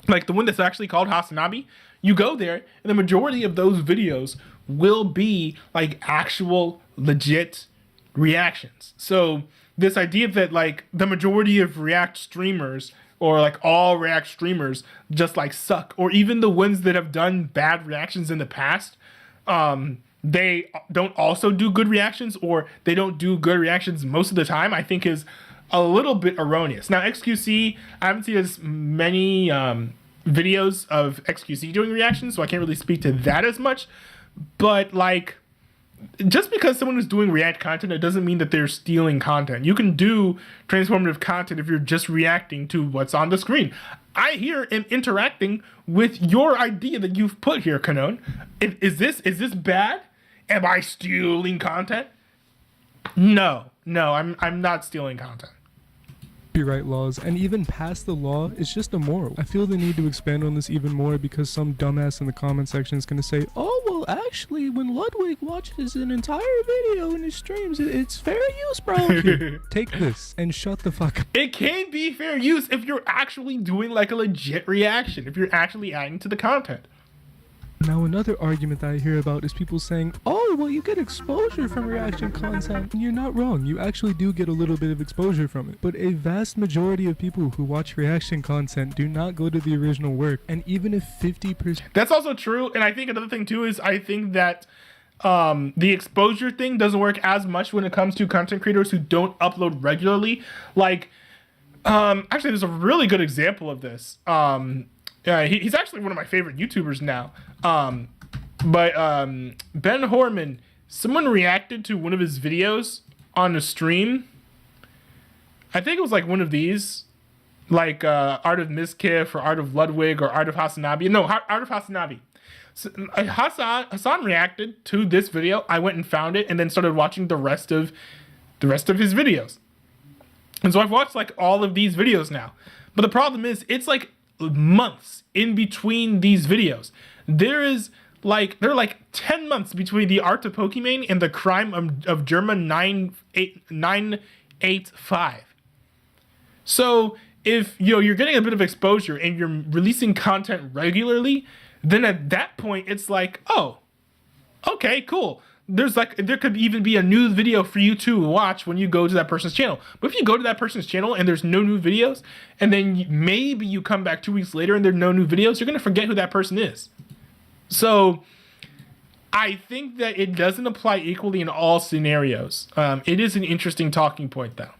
like the one that's actually called Hasanabi, you go there and the majority of those videos will be like actual legit reactions. So this idea that like the majority of React streamers or like all React streamers just like suck, or even the ones that have done bad reactions in the past, they don't also do good reactions, or they don't do good reactions most of the time, I think is a little bit erroneous. Now XQC, I haven't seen as many videos of XQC doing reactions, so I can't really speak to that as much. But like, just because someone is doing React content, it doesn't mean that they're stealing content. You can do transformative content if you're just reacting to what's on the screen. I here am interacting with your idea that you've put here, Canon. Is this bad? Am I stealing content? No, I'm not stealing content. Copyright laws, and even past the law, is just immoral. I feel the need to expand on this even more because some dumbass in the comment section is going to say, oh, well, actually, when Ludwig watches an entire video in his streams, it's fair use, bro. Here, take this and shut the fuck up. It can be fair use if you're actually doing like a legit reaction, if you're actually adding to the content. Now, another argument that I hear about is people saying, oh, well, you get exposure from reaction content. And you're not wrong. You actually do get a little bit of exposure from it. But a vast majority of people who watch reaction content do not go to the original work. And even if 50%... That's also true. And I think another thing, too, is I think that the exposure thing doesn't work as much when it comes to content creators who don't upload regularly. Like, actually, there's a really good example of this. He's actually one of my favorite YouTubers now. But Ben Horman, someone reacted to one of his videos on a stream. I think it was like one of these, like Art of Miskiff or Art of Ludwig or Art of Hasanabi. No, Art of Hasanabi. So, Hassan reacted to this video. I went and found it and then started watching the rest of his videos. And so I've watched like all of these videos now. But the problem is it's like months in between these videos. There are like 10 months between the Art of Pokimane and the Crime of German 985. So if you're getting a bit of exposure and you're releasing content regularly, then at that point it's like, oh, okay, cool. There could even be a new video for you to watch when you go to that person's channel. But if you go to that person's channel and there's no new videos, and then maybe you come back 2 weeks later and there are no new videos, you're going to forget who that person is. So I think that it doesn't apply equally in all scenarios. It is an interesting talking point, though.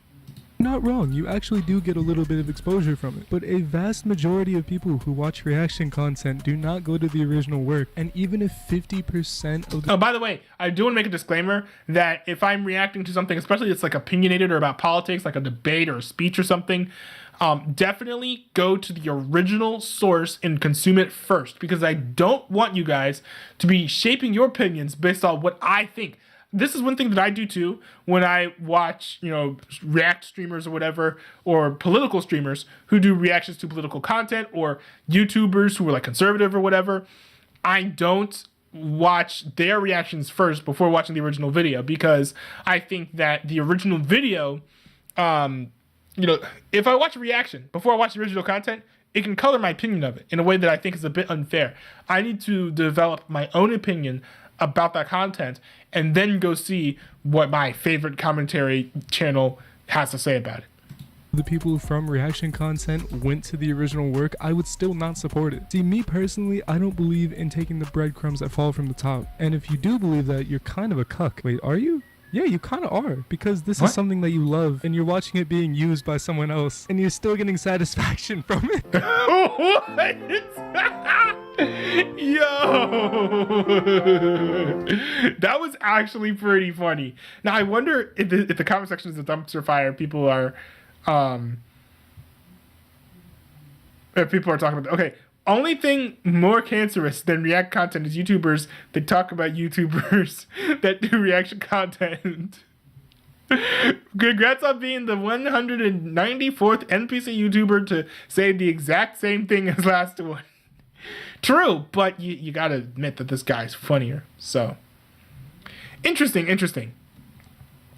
Not wrong, you actually do get a little bit of exposure from it. But a vast majority of people who watch reaction content do not go to the original work. And even if 50% of the... Oh, by the way, I do want to make a disclaimer that if I'm reacting to something, especially that's like opinionated or about politics, like a debate or a speech or something, definitely go to the original source and consume it first, because I don't want you guys to be shaping your opinions based on what I think. This is one thing that I do too when I watch, React streamers or whatever, or political streamers who do reactions to political content, or YouTubers who are like conservative or whatever. I don't watch their reactions first before watching the original video, because I think that the original video, if I watch a reaction before I watch the original content, it can color my opinion of it in a way that I think is a bit unfair. I need to develop my own opinion about that content and then go see what my favorite commentary channel has to say about it. The people from reaction content went to the original work, I would still not support it. See, me personally, I don't believe in taking the breadcrumbs that fall from the top. And if you do believe that, you're kind of a cuck. Wait, are you? Yeah, you kind of are, because this is something that you love and you're watching it being used by someone else and you're still getting satisfaction from it. What? Yo, that was actually pretty funny. Now I wonder if the comment section is a dumpster fire. People are, if people are talking about. Okay, only thing more cancerous than React content is YouTubers that talk about YouTubers that do reaction content. Congrats on being the 194th NPC YouTuber to say the exact same thing as last one. True, but you gotta admit that this guy's funnier. So, interesting.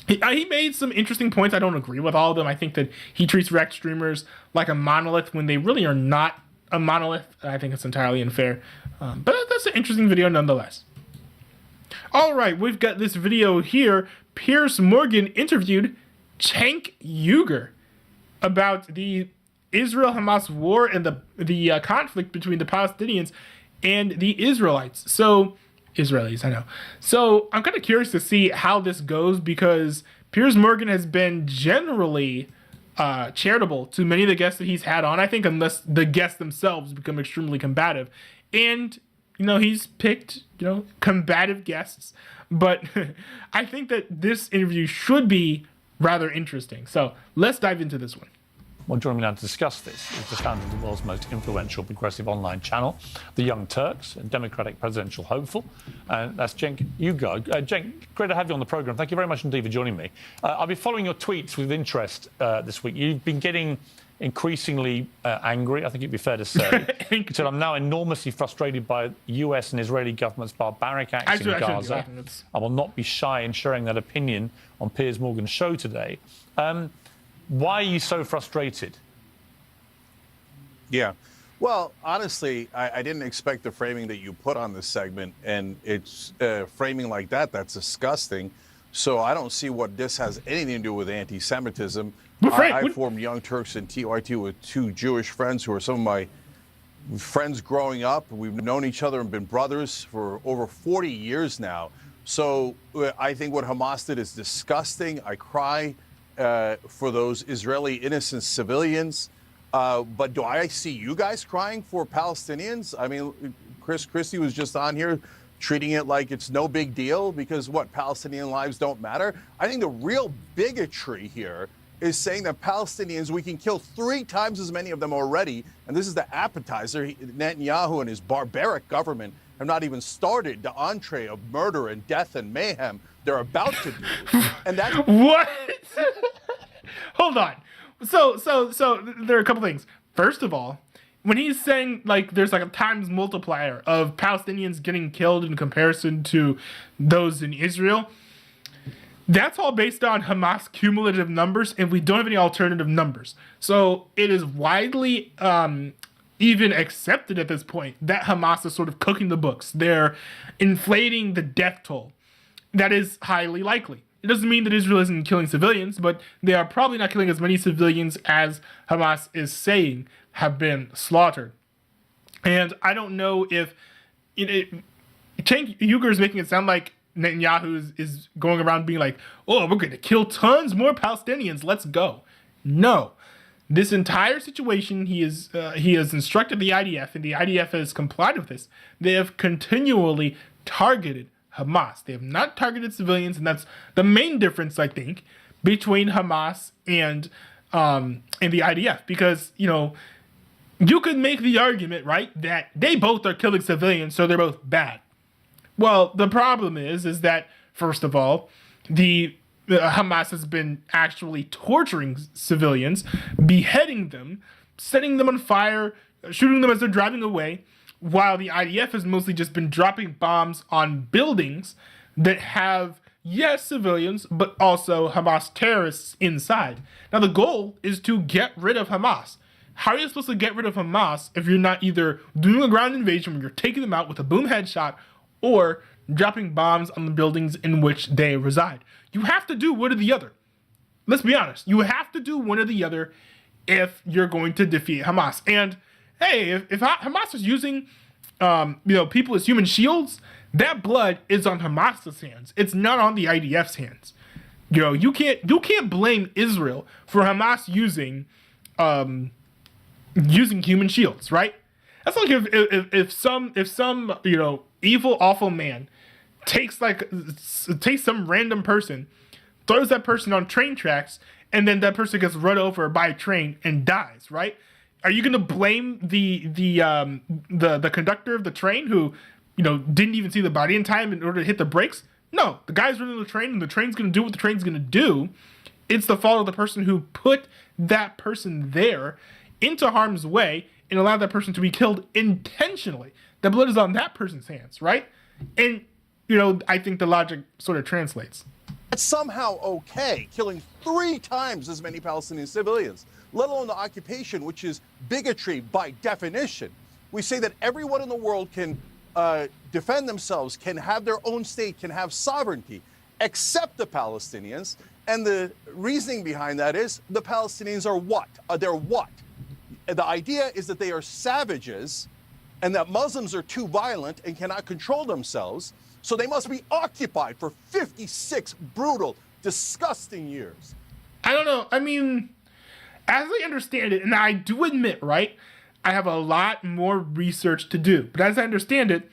He made some interesting points. I don't agree with all of them. I think that he treats React streamers like a monolith when they really are not a monolith. I think it's entirely unfair. But that's an interesting video nonetheless. All right, we've got this video here. Piers Morgan interviewed Cenk Uygur about the Israel-Hamas war and the conflict between the Palestinians and the Israelites. So, Israelis, I know. So, I'm kind of curious to see how this goes because Piers Morgan has been generally charitable to many of the guests that he's had on, I think, unless the guests themselves become extremely combative. And, he's picked, combative guests. But I think that this interview should be rather interesting. So, let's dive into this one. Well, joining me now to discuss this is the founder of the world's most influential progressive online channel, The Young Turks, a Democratic presidential hopeful. That's Cenk Uygur. Cenk, great to have you on the programme. Thank you very much indeed for joining me. I've been following your tweets with interest this week. You've been getting increasingly angry, I think it'd be fair to say. You said, I'm now enormously frustrated by US and Israeli government's barbaric acts in Gaza. I will not be shy in sharing that opinion on Piers Morgan's show today. Why are you so frustrated? Yeah. Well, honestly, I didn't expect the framing that you put on this segment, and it's framing like that. That's disgusting. So I don't see what this has anything to do with anti-Semitism. I formed Young Turks and TYT with two Jewish friends who are some of my friends growing up. We've known each other and been brothers for over 40 years now. So I think what Hamas did is disgusting. I cry for those Israeli innocent civilians. But do I see you guys crying for Palestinians? I mean, Chris Christie was just on here treating it like it's no big deal because what, Palestinian lives don't matter? I think the real bigotry here is saying that Palestinians, we can kill 3 times as many of them already. And this is the appetizer. Netanyahu and his barbaric government have not even started the entree of murder and death and mayhem they're about to do. And that's what? Hold on. So there are a couple things. First of all, when he's saying there's a times multiplier of Palestinians getting killed in comparison to those in Israel, that's all based on Hamas cumulative numbers, and we don't have any alternative numbers. So it is widely even accepted at this point that Hamas is sort of cooking the books. They're inflating the death toll. That is highly likely. It doesn't mean that Israel isn't killing civilians, but they are probably not killing as many civilians as Hamas is saying have been slaughtered. And I don't know if Cenk Uygur is making it sound like Netanyahu is going around being like, oh, we're going to kill tons more Palestinians. Let's go. No. This entire situation, he has instructed the IDF, and the IDF has complied with this. They have continually targeted Hamas. They have not targeted civilians, and that's the main difference, I think, between Hamas and the IDF. Because, you could make the argument, right, that they both are killing civilians, so they're both bad. Well, the problem is that, first of all, Hamas has been actually torturing civilians, beheading them, setting them on fire, shooting them as they're driving away, while the IDF has mostly just been dropping bombs on buildings that have, yes, civilians, but also Hamas terrorists inside. Now, the goal is to get rid of Hamas. How are you supposed to get rid of Hamas if you're not either doing a ground invasion where you're taking them out with a boom headshot or dropping bombs on the buildings in which they reside? You have to do one or the other. Let's be honest. You have to do one or the other if you're going to defeat Hamas. And hey, if Hamas is using, people as human shields, that blood is on Hamas's hands. It's not on the IDF's hands. You can't blame Israel for Hamas using human shields, right? That's like if some evil awful man takes some random person, throws that person on train tracks, and then that person gets run over by a train and dies, right? Are you gonna blame the conductor of the train who didn't even see the body in time in order to hit the brakes? No, the guy's running the train, and the train's gonna do what the train's gonna do. It's the fault of the person who put that person there into harm's way and allowed that person to be killed intentionally. The blood is on that person's hands, right? And I think the logic sort of translates. It's somehow okay killing 3 times as many Palestinian civilians, let alone the occupation, which is bigotry by definition. We say that everyone in the world can defend themselves, can have their own state, can have sovereignty, except the Palestinians. And the reasoning behind that is the Palestinians are what? They're what? The idea is that they are savages and that Muslims are too violent and cannot control themselves. So they must be occupied for 56 brutal, disgusting years. I don't know. I mean, as I understand it, and I do admit, right, I have a lot more research to do. But as I understand it,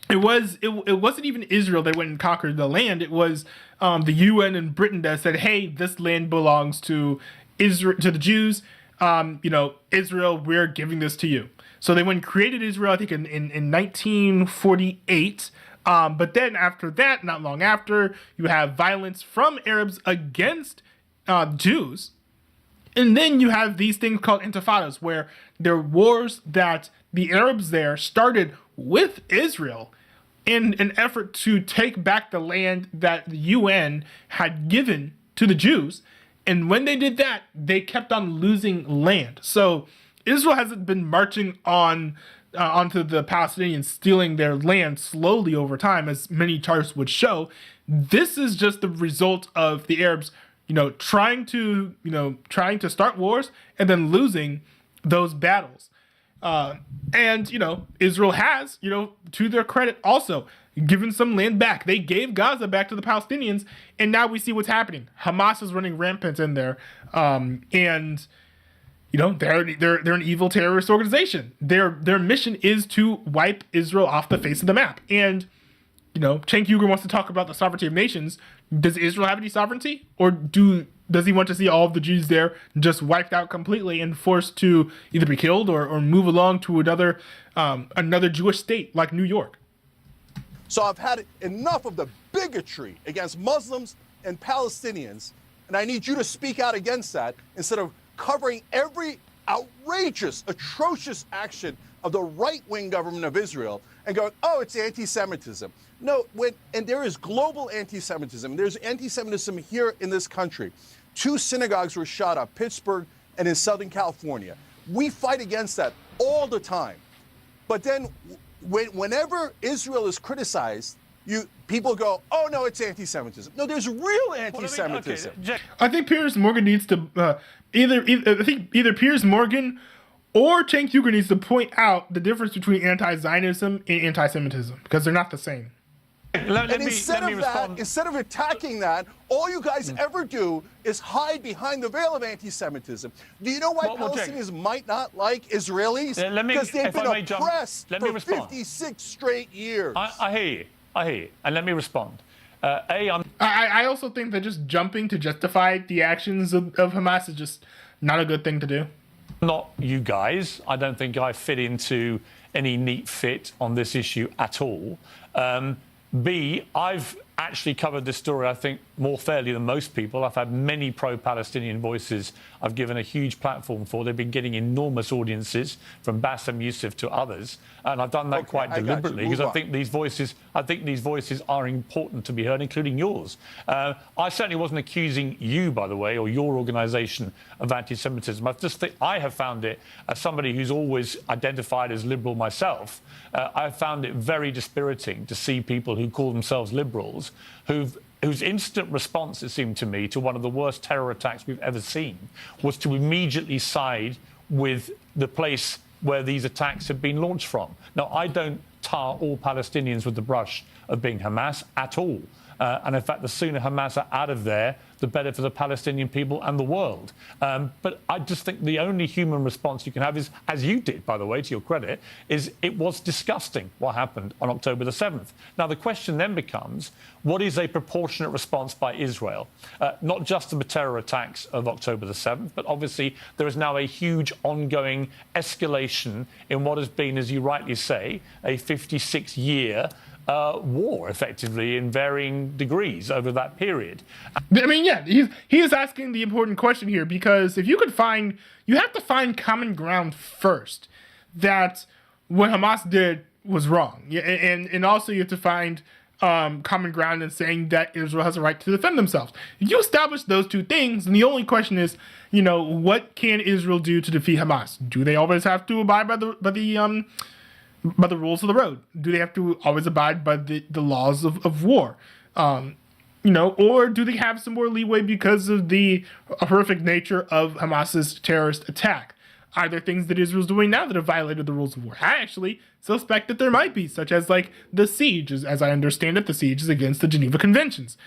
it wasn't even Israel that went and conquered the land. It was the UN and Britain that said, "Hey, this land belongs to Israel, to the Jews. Israel, we're giving this to you." So they went and created Israel, I think, in 1948. But then after that, not long after, you have violence from Arabs against Jews. And then you have these things called intifadas, where there are wars that the Arabs there started with Israel in an effort to take back the land that the UN had given to the Jews. And when they did that, they kept on losing land. So Israel hasn't been marching onto the Palestinians, stealing their land slowly over time, as many charts would show. This is just the result of the Arabs, trying to start wars and then losing those battles. And Israel has, to their credit, also given some land back. They gave Gaza back to the Palestinians, and now we see what's happening. Hamas is running rampant in there, and they're an evil terrorist organization. Their mission is to wipe Israel off the face of the map. And Cenk Uygur wants to talk about the sovereignty of nations. Does Israel have any sovereignty, or does he want to see all of the Jews there just wiped out completely and forced to either be killed or move along to another Jewish state like New York? So I've had enough of the bigotry against Muslims and Palestinians, and I need you to speak out against that instead of covering every outrageous, atrocious action of the right-wing government of Israel and going, oh, it's anti-Semitism. No, and there is global anti-Semitism. There's anti-Semitism here in this country. 2 synagogues were shot up, Pittsburgh and in Southern California. We fight against that all the time. But then whenever Israel is criticized, people go, oh, no, it's anti-Semitism. No, there's real anti-Semitism. I think Piers Morgan needs to either Piers Morgan or Cenk Uygur needs to point out the difference between anti-Zionism and anti-Semitism, because they're not the same. Instead of attacking that, all you guys ever do is hide behind the veil of anti-Semitism. Do you know why Palestinians might not like Israelis? Because they've been oppressed for 56 straight years. I hear you. And let me respond. I also think that just jumping to justify the actions of Hamas is just not a good thing to do. Not you guys. I don't think I fit into any neat fit on this issue at all. B, I've actually covered this story, I think, more fairly than most people. I've had many pro-Palestinian voices I've given a huge platform for. They've been getting enormous audiences, from Bassem Youssef to others, and I've done that quite deliberately because I think these voices are important to be heard, including yours. I certainly wasn't accusing you, by the way, or your organisation of anti-Semitism. I have found it, as somebody who's always identified as liberal myself, I found it very dispiriting to see people who call themselves liberals whose instant response, it seemed to me, to one of the worst terror attacks we've ever seen was to immediately side with the place where these attacks have been launched from. Now, I don't tar all Palestinians with the brush of being Hamas at all. And in fact, the sooner Hamas are out of there, the better for the Palestinian people and the world. But I just think the only human response you can have is, as you did, by the way, to your credit, is it was disgusting what happened on October the 7th. Now, the question then becomes, what is a proportionate response by Israel? Not just to the terror attacks of October the 7th, but obviously there is now a huge ongoing escalation in what has been, as you rightly say, a 56-year war, effectively, in varying degrees over that period. I mean, yeah, he is asking the important question here, because if you have to find common ground first, that what Hamas did was wrong. And also you have to find common ground in saying that Israel has a right to defend themselves. If you establish those two things, and the only question is, what can Israel do to defeat Hamas? Do they always have to abide by the rules of the road? Do they have to always abide by the laws of war? Or do they have some more leeway because of the horrific nature of Hamas's terrorist attack? Are there things that Israel's doing now that have violated the rules of war? I actually suspect that there might be, such as the siege. As I understand it, the siege is against the Geneva Conventions.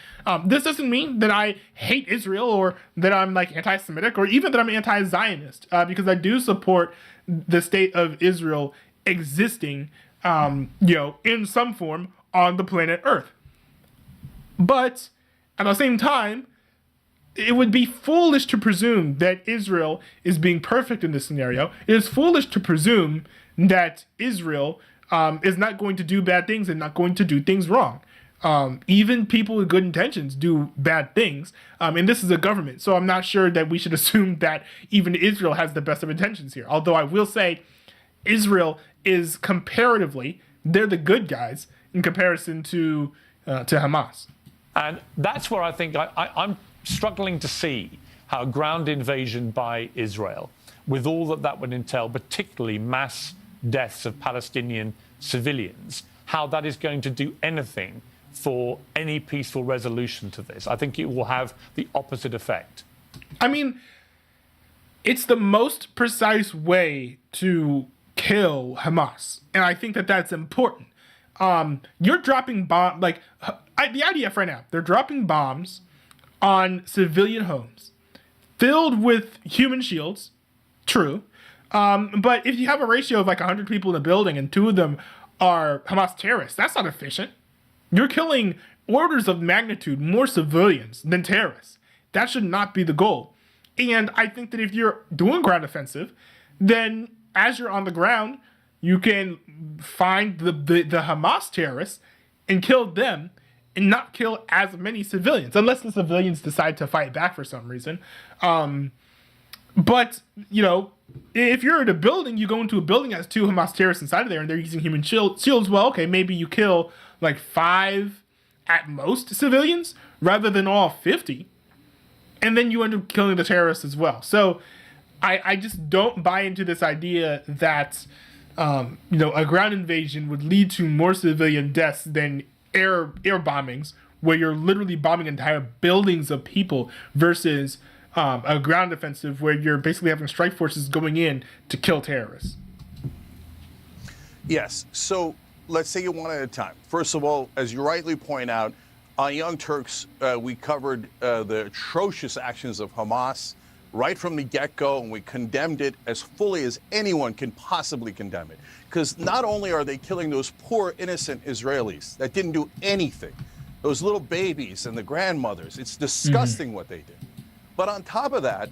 This doesn't mean that I hate Israel or that I'm anti-Semitic or even that I'm anti-Zionist, because I do support the state of Israel existing, in some form on the planet Earth. But at the same time, it would be foolish to presume that Israel is being perfect in this scenario. It is foolish to presume that Israel is not going to do bad things and not going to do things wrong. Even people with good intentions do bad things. And this is a government. So I'm not sure that we should assume that even Israel has the best of intentions here. Although I will say Israel is comparatively, they're the good guys in comparison to Hamas. And that's where I think I'm struggling to see how a ground invasion by Israel, with all that would entail, particularly mass deaths of Palestinian civilians, how that is going to do anything for any peaceful resolution to this. I think it will have the opposite effect. I mean, it's the most precise way to kill Hamas, and I think that that's important. You're dropping bombs, the IDF right now, they're dropping bombs on civilian homes filled with human shields. True. But if you have a ratio of 100 people in a building and 2 of them are Hamas terrorists, that's not efficient. You're killing orders of magnitude more civilians than terrorists. That should not be the goal. And I think that if you're doing ground offensive, then as you're on the ground, you can find the Hamas terrorists and kill them and not kill as many civilians, unless the civilians decide to fight back for some reason. But, if you're in a building, you go into a building that has 2 Hamas terrorists inside of there and they're using human shields, well, okay, maybe you kill 5 at most civilians rather than all 50. And then you end up killing the terrorists as well. So I just don't buy into this idea that, a ground invasion would lead to more civilian deaths than air bombings, where you're literally bombing entire buildings of people, versus a ground offensive where you're basically having strike forces going in to kill terrorists. Yes. So let's take it one at a time. First of all, as you rightly point out, on Young Turks, we covered the atrocious actions of Hamas right from the get-go, and we condemned it as fully as anyone can possibly condemn it. Because not only are they killing those poor, innocent Israelis that didn't do anything, those little babies and the grandmothers, it's disgusting what they did. But on top of that,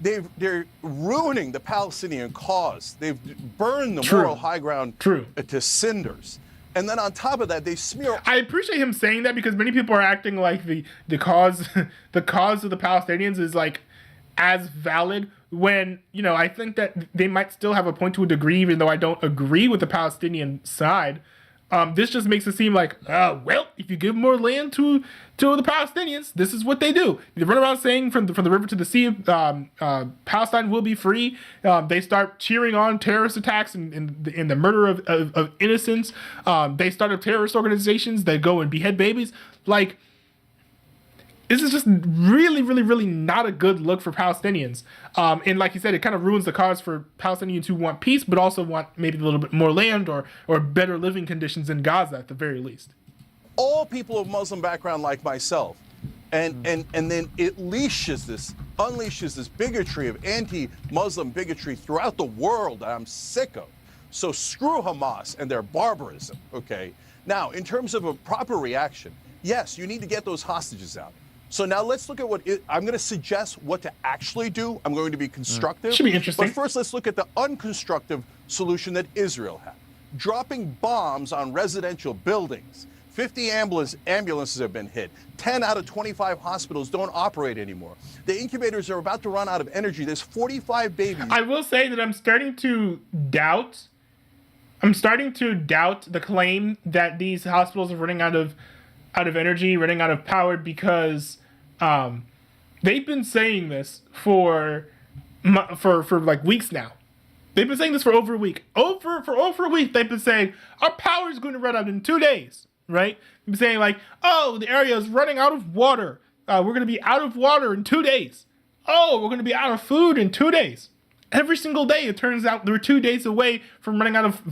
they're ruining the Palestinian cause. They've burned the moral high ground to cinders. And then on top of that, they smear. I appreciate him saying that, because many people are acting like the cause of the Palestinians is as valid, when I think that they might still have a point to a degree, even though I don't agree with the Palestinian side. This just makes it seem like, well, if you give more land to the Palestinians, this is what they do. They run around saying from the river to the sea, Palestine will be free. They start cheering on terrorist attacks and the murder of innocents. They start up terrorist organizations. They go and behead babies. This is just really, really, really not a good look for Palestinians. And like you said, it kind of ruins the cause for Palestinians who want peace, but also want maybe a little bit more land or better living conditions in Gaza at the very least. All people of Muslim background like myself and then it unleashes this bigotry of anti-Muslim bigotry throughout the world that I'm sick of. So screw Hamas and their barbarism, okay? Now, in terms of a proper reaction, yes, you need to get those hostages out. So now let's look at I'm going to suggest what to actually do. I'm going to be constructive. Should be interesting. But first, let's look at the unconstructive solution that Israel had. Dropping bombs on residential buildings. 50 ambulances have been hit. 10 out of 25 hospitals don't operate anymore. The incubators are about to run out of energy. There's 45 babies. I will say that I'm starting to doubt the claim that these hospitals are running out of energy, running out of power, because they've been saying this for like weeks now. They've been saying this for over a week. For over a week, they've been saying our power is going to run out in 2 days. Right? They've been saying like, oh, the area is running out of water. We're going to be out of water in 2 days. Oh, we're going to be out of food in 2 days. Every single day, it turns out they're 2 days away from running out of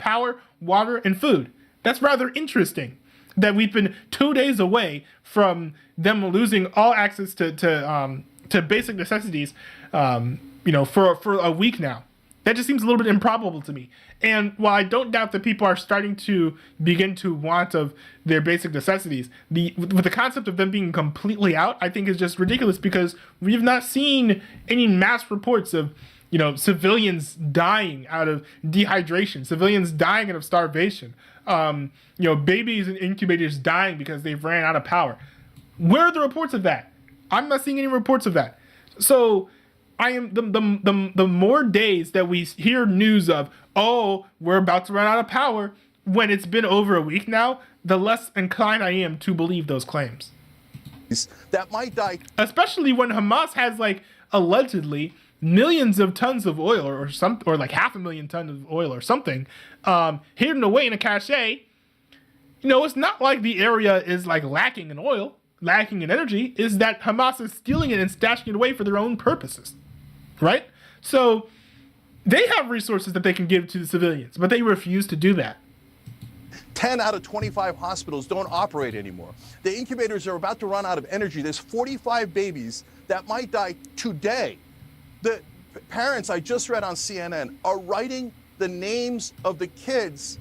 power, water, and food. That's rather interesting. That we've been 2 days away from them losing all access to basic necessities, for a week now. That just seems a little bit improbable to me. And while I don't doubt that people are starting to begin to want of their basic necessities, with the concept of them being completely out, I think is just ridiculous, because we have not seen any mass reports of, civilians dying out of dehydration, civilians dying out of starvation, babies in incubators dying because they've ran out of power. Where are the reports of that? I'm not seeing any reports of that. So I am the more days that we hear news of, oh, we're about to run out of power, when it's been over a week now, the less inclined I am to believe those claims. That might die. Especially when Hamas has allegedly millions of tons of oil or like 500,000 tons of oil or something hidden away in a cache. It's not like the area is lacking in oil, lacking in energy. Is that Hamas is stealing it and stashing it away for their own purposes, right? So they have resources that they can give to the civilians, but they refuse to do that. 10 out of 25 hospitals don't operate anymore. The incubators are about to run out of energy. There's 45 babies that might die today. The parents I just read on CNN are writing the names of the kids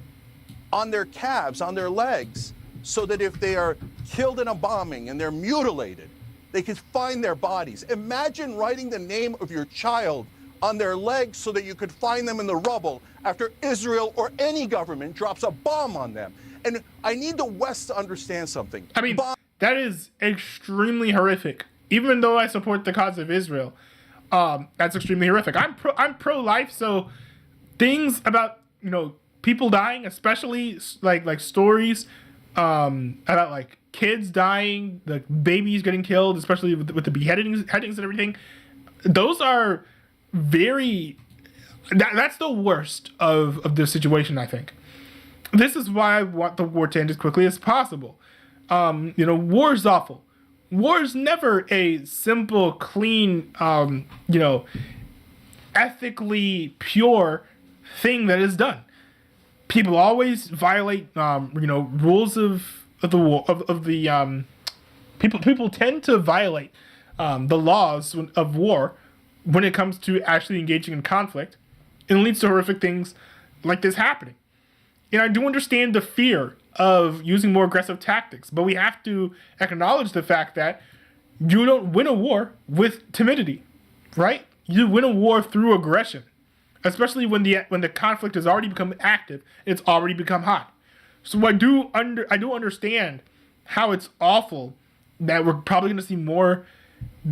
on their calves, on their legs, so that if they are killed in a bombing and they're mutilated, they can find their bodies. Imagine writing the name of your child on their legs so that you could find them in the rubble after Israel or any government drops a bomb on them. And I need the West to understand something. I mean, that is extremely horrific. Even though I support the cause of Israel, that's extremely horrific. I'm pro-life, so things about people dying, especially like stories about kids dying, the babies getting killed, especially with the beheadings and everything. Those are that's the worst of the situation, I think. This is why I want the war to end as quickly as possible. War is awful. War is never a simple, clean, ethically pure thing that is done. People always violate, rules of the war. People tend to violate the laws of war when it comes to actually engaging in conflict, and it leads to horrific things like this happening. And I do understand the fear of using more aggressive tactics, but we have to acknowledge the fact that you don't win a war with timidity, right? You win a war through aggression, especially when the conflict has already become active, it's already become hot. So I do understand how it's awful that we're probably going to see more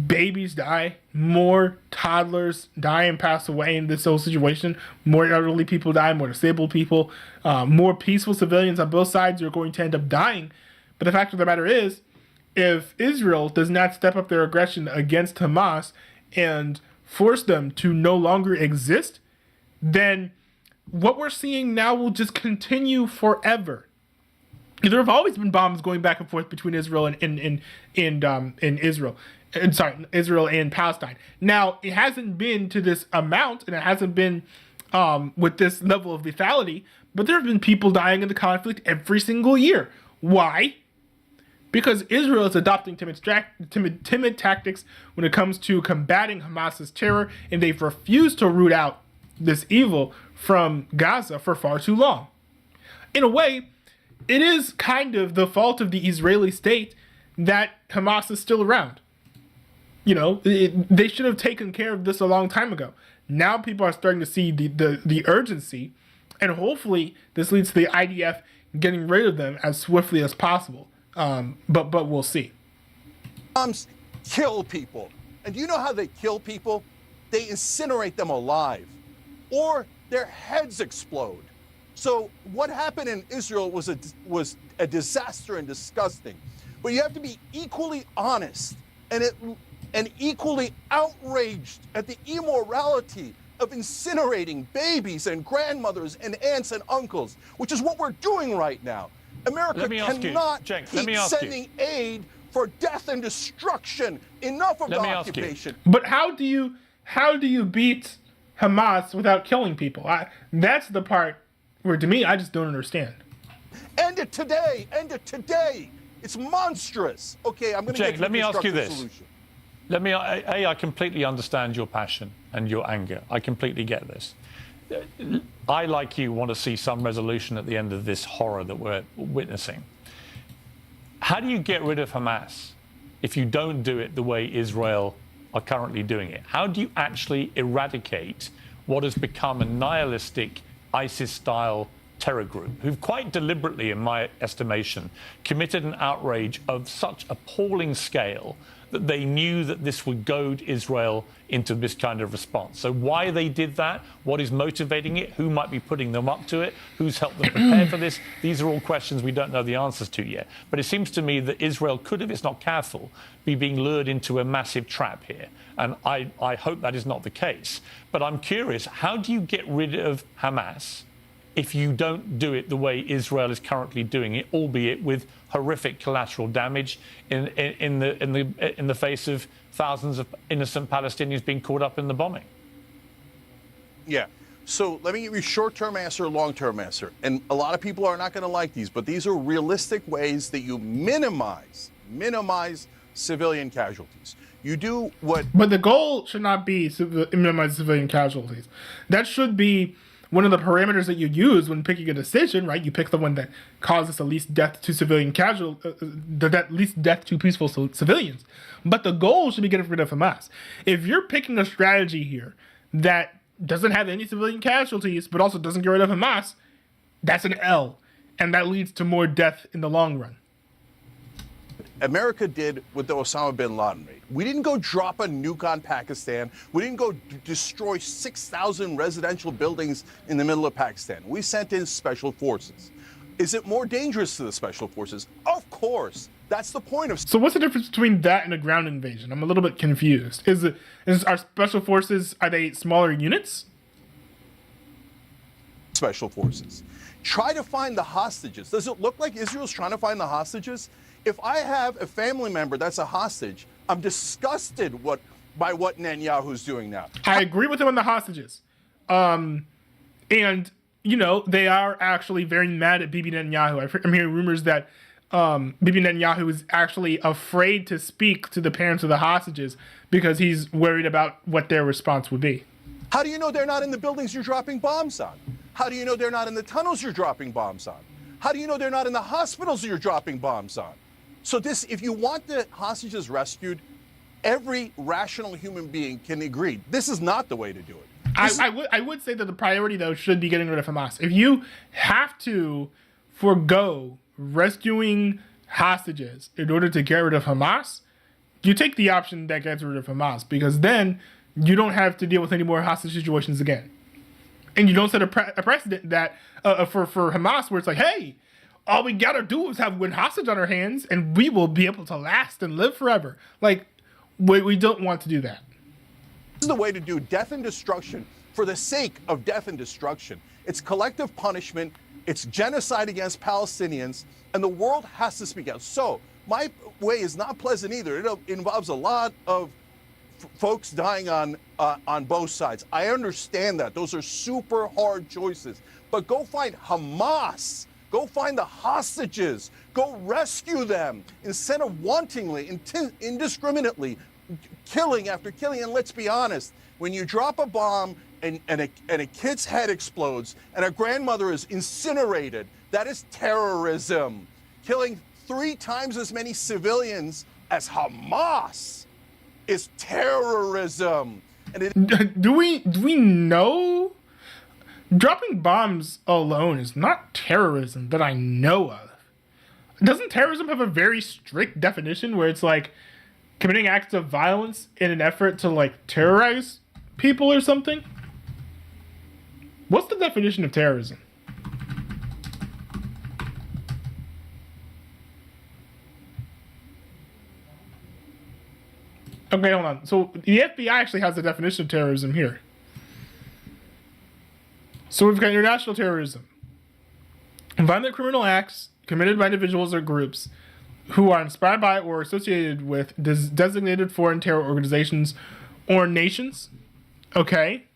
babies die, more toddlers die and pass away in this whole situation, more elderly people die, more disabled people, more peaceful civilians on both sides are going to end up dying. But the fact of the matter is, if Israel does not step up their aggression against Hamas and force them to no longer exist, then what we're seeing now will just continue forever. There have always been bombs going back and forth between Israel and Israel and Palestine. Now, it hasn't been to this amount, and it hasn't been with this level of lethality, but there have been people dying in the conflict every single year. Why? because Israel is adopting timid tactics when it comes to combating Hamas's terror, and they've refused to root out this evil from Gaza for far too long. In a way, it is kind of the fault of the Israeli state that Hamas is still around. You know, they should have taken care of this a long time ago. Now people are starting to see the urgency, and hopefully this leads to the IDF getting rid of them as swiftly as possible. But we'll see. Kill people. And do you know how they kill people? They incinerate them alive, or their heads explode. So what happened in Israel was a disaster and disgusting. But you have to be equally honest and equally outraged at the immorality of incinerating babies and grandmothers and aunts and uncles, which is what we're doing right now. America cannot keep sending aid for death and destruction. Enough of the occupation. But how do you beat Hamas without killing people? That's the part where, to me, I just don't understand. End it today. End it today. It's monstrous. Okay, I'm going to get to let me ask you this. Solution. I completely understand your passion and your anger. I completely get this. I, like you, want to see some resolution at the end of this horror that we're witnessing. How do you get rid of Hamas if you don't do it the way Israel are currently doing it? How do you actually eradicate what has become a nihilistic ISIS-style terror group who've quite deliberately, in my estimation, committed an outrage of such appalling scale that they knew that this would goad Israel into this kind of response? So why they did that, what is motivating it, who might be putting them up to it, who's helped them prepare for this, these are all questions we don't know the answers to yet. But it seems to me that Israel could, if it's not careful, be being lured into a massive trap here. And I hope that is not the case. But I'm curious, how do you get rid of Hamas if you don't do it the way Israel is currently doing it, albeit with horrific collateral damage in the face of thousands of innocent Palestinians being caught up in the bombing? Yeah. So let me give you a short-term answer, long-term answer. And a lot of people are not going to like these, but these are realistic ways that you minimize civilian casualties. You do what... But the goal should not be minimize civilian casualties. That should be one of the parameters that you use when picking a decision, right? You pick the one that causes the least death to civilian the least death to peaceful civilians. But the goal should be getting rid of Hamas. If you're picking a strategy here that doesn't have any civilian casualties, but also doesn't get rid of Hamas, that's an L. And that leads to more death in the long run. America did with the Osama bin Laden raid. We didn't go drop a nuke on Pakistan. We didn't go destroy 6,000 residential buildings in the middle of Pakistan. We sent in special forces. Is it more dangerous to the special forces? Of course. That's the point of... So what's the difference between that and a ground invasion? I'm a little bit confused. Are special forces, are they smaller units? Special forces. Try to find the hostages. Does it look like Israel's trying to find the hostages? If I have a family member that's a hostage, I'm disgusted by what Netanyahu's doing now. I agree with him on the hostages. And, you know, they are actually very mad at Bibi Netanyahu. I'm hearing rumors that Bibi Netanyahu is actually afraid to speak to the parents of the hostages because he's worried about what their response would be. How do you know they're not in the buildings you're dropping bombs on? How do you know they're not in the tunnels you're dropping bombs on? How do you know they're not in the hospitals you're dropping bombs on? So if you want the hostages rescued, every rational human being can agree this is not the way to do it. I would say that the priority, though, should be getting rid of Hamas. If you have to forego rescuing hostages in order to get rid of Hamas, you take the option that gets rid of Hamas, because then you don't have to deal with any more hostage situations again. And you don't set a precedent that for Hamas where it's like, hey, all we gotta do is have one hostage on our hands and we will be able to last and live forever. Like, we don't want to do that. This is the way to do death and destruction for the sake of death and destruction. It's collective punishment. It's genocide against Palestinians, and the world has to speak out. So my way is not pleasant either. It involves a lot of folks dying on both sides. I understand that. Those are super hard choices. But go find Hamas Go find the hostages. Go rescue them instead of wantonly, indiscriminately killing after killing. And let's be honest, when you drop a bomb and a kid's head explodes and a grandmother is incinerated, that is terrorism. Killing 3 times as many civilians as Hamas is terrorism. And do we know? Dropping bombs alone is not terrorism that I know of. Doesn't terrorism have a very strict definition where it's like committing acts of violence in an effort to like terrorize people or something? What's the definition of terrorism? Okay, hold on. So the FBI actually has the definition of terrorism here. So we've got international terrorism. Violent criminal acts committed by individuals or groups who are inspired by or associated with designated foreign terror organizations or nations. Okay.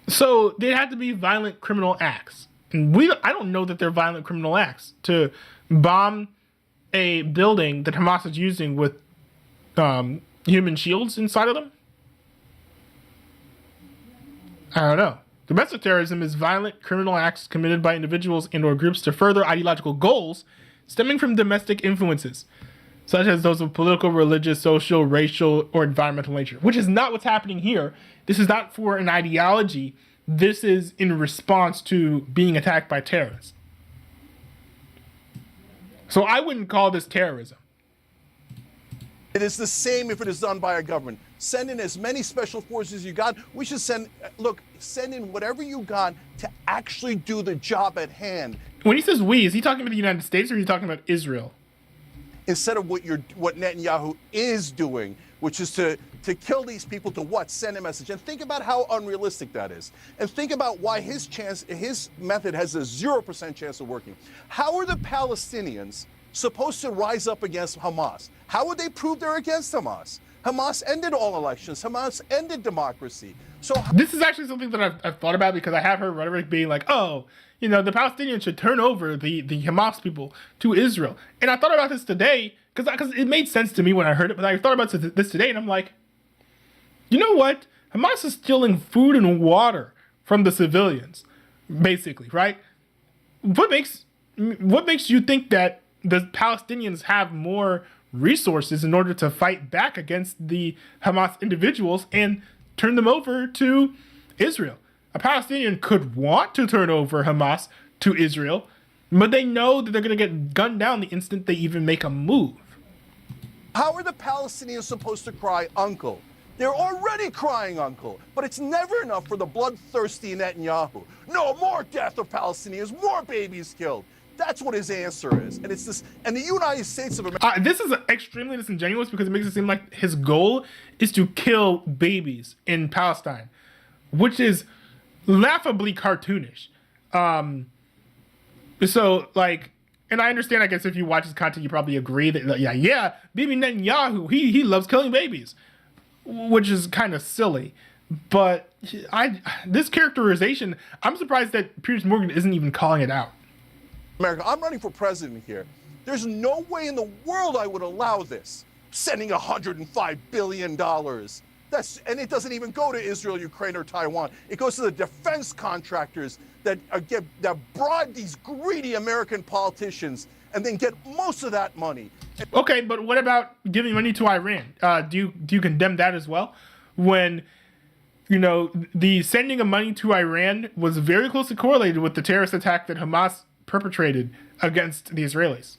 So they have to be violent criminal acts. And I don't know that they're violent criminal acts to bomb a building that Hamas is using with human shields inside of them. I don't know. Domestic terrorism is violent criminal acts committed by individuals and or groups to further ideological goals stemming from domestic influences, such as those of political, religious, social, racial, or environmental nature, which is not what's happening here. This is not for an ideology. This is in response to being attacked by terrorists. So I wouldn't call this terrorism. it is the same if it is done by a government. Send in as many special forces as you got. We should send in whatever you got to actually do the job at hand. When he says we, is he talking about the United States or is he talking about Israel? Instead of what Netanyahu is doing, which is to kill these people, to what? Send a message. And think about how unrealistic that is. And think about why his method has a 0% chance of working. How are the Palestinians supposed to rise up against Hamas? How would they prove they're against Hamas? Hamas ended all elections. Hamas ended democracy. So this is actually something that I've thought about, because I have heard rhetoric being like, oh, the Palestinians should turn over the Hamas people to Israel. And I thought about this today because it made sense to me when I heard it, but I thought about this today and I'm like, you know what? Hamas is stealing food and water from the civilians, basically, right? What makes you think that the Palestinians have more resources in order to fight back against the Hamas individuals and turn them over to Israel? A Palestinian could want to turn over Hamas to Israel, but they know that they're going to get gunned down the instant they even make a move. How are the Palestinians supposed to cry uncle? They're already crying uncle, but it's never enough for the bloodthirsty Netanyahu. No, more death of Palestinians, more babies killed. That's what his answer is. And it's this, and the United States of America. This is extremely disingenuous because it makes it seem like his goal is to kill babies in Palestine, which is laughably cartoonish. And I understand, I guess, if you watch his content, you probably agree that, yeah, Bibi Netanyahu, he loves killing babies, which is kind of silly. But this characterization, I'm surprised that Piers Morgan isn't even calling it out. America, I'm running for president here. There's no way in the world I would allow this. Sending $105 billion. And it doesn't even go to Israel, Ukraine, or Taiwan. It goes to the defense contractors that bribe these greedy American politicians and then get most of that money. Okay, but what about giving money to Iran? Do you condemn that as well? When, the sending of money to Iran was very closely correlated with the terrorist attack that Hamas perpetrated against the Israelis.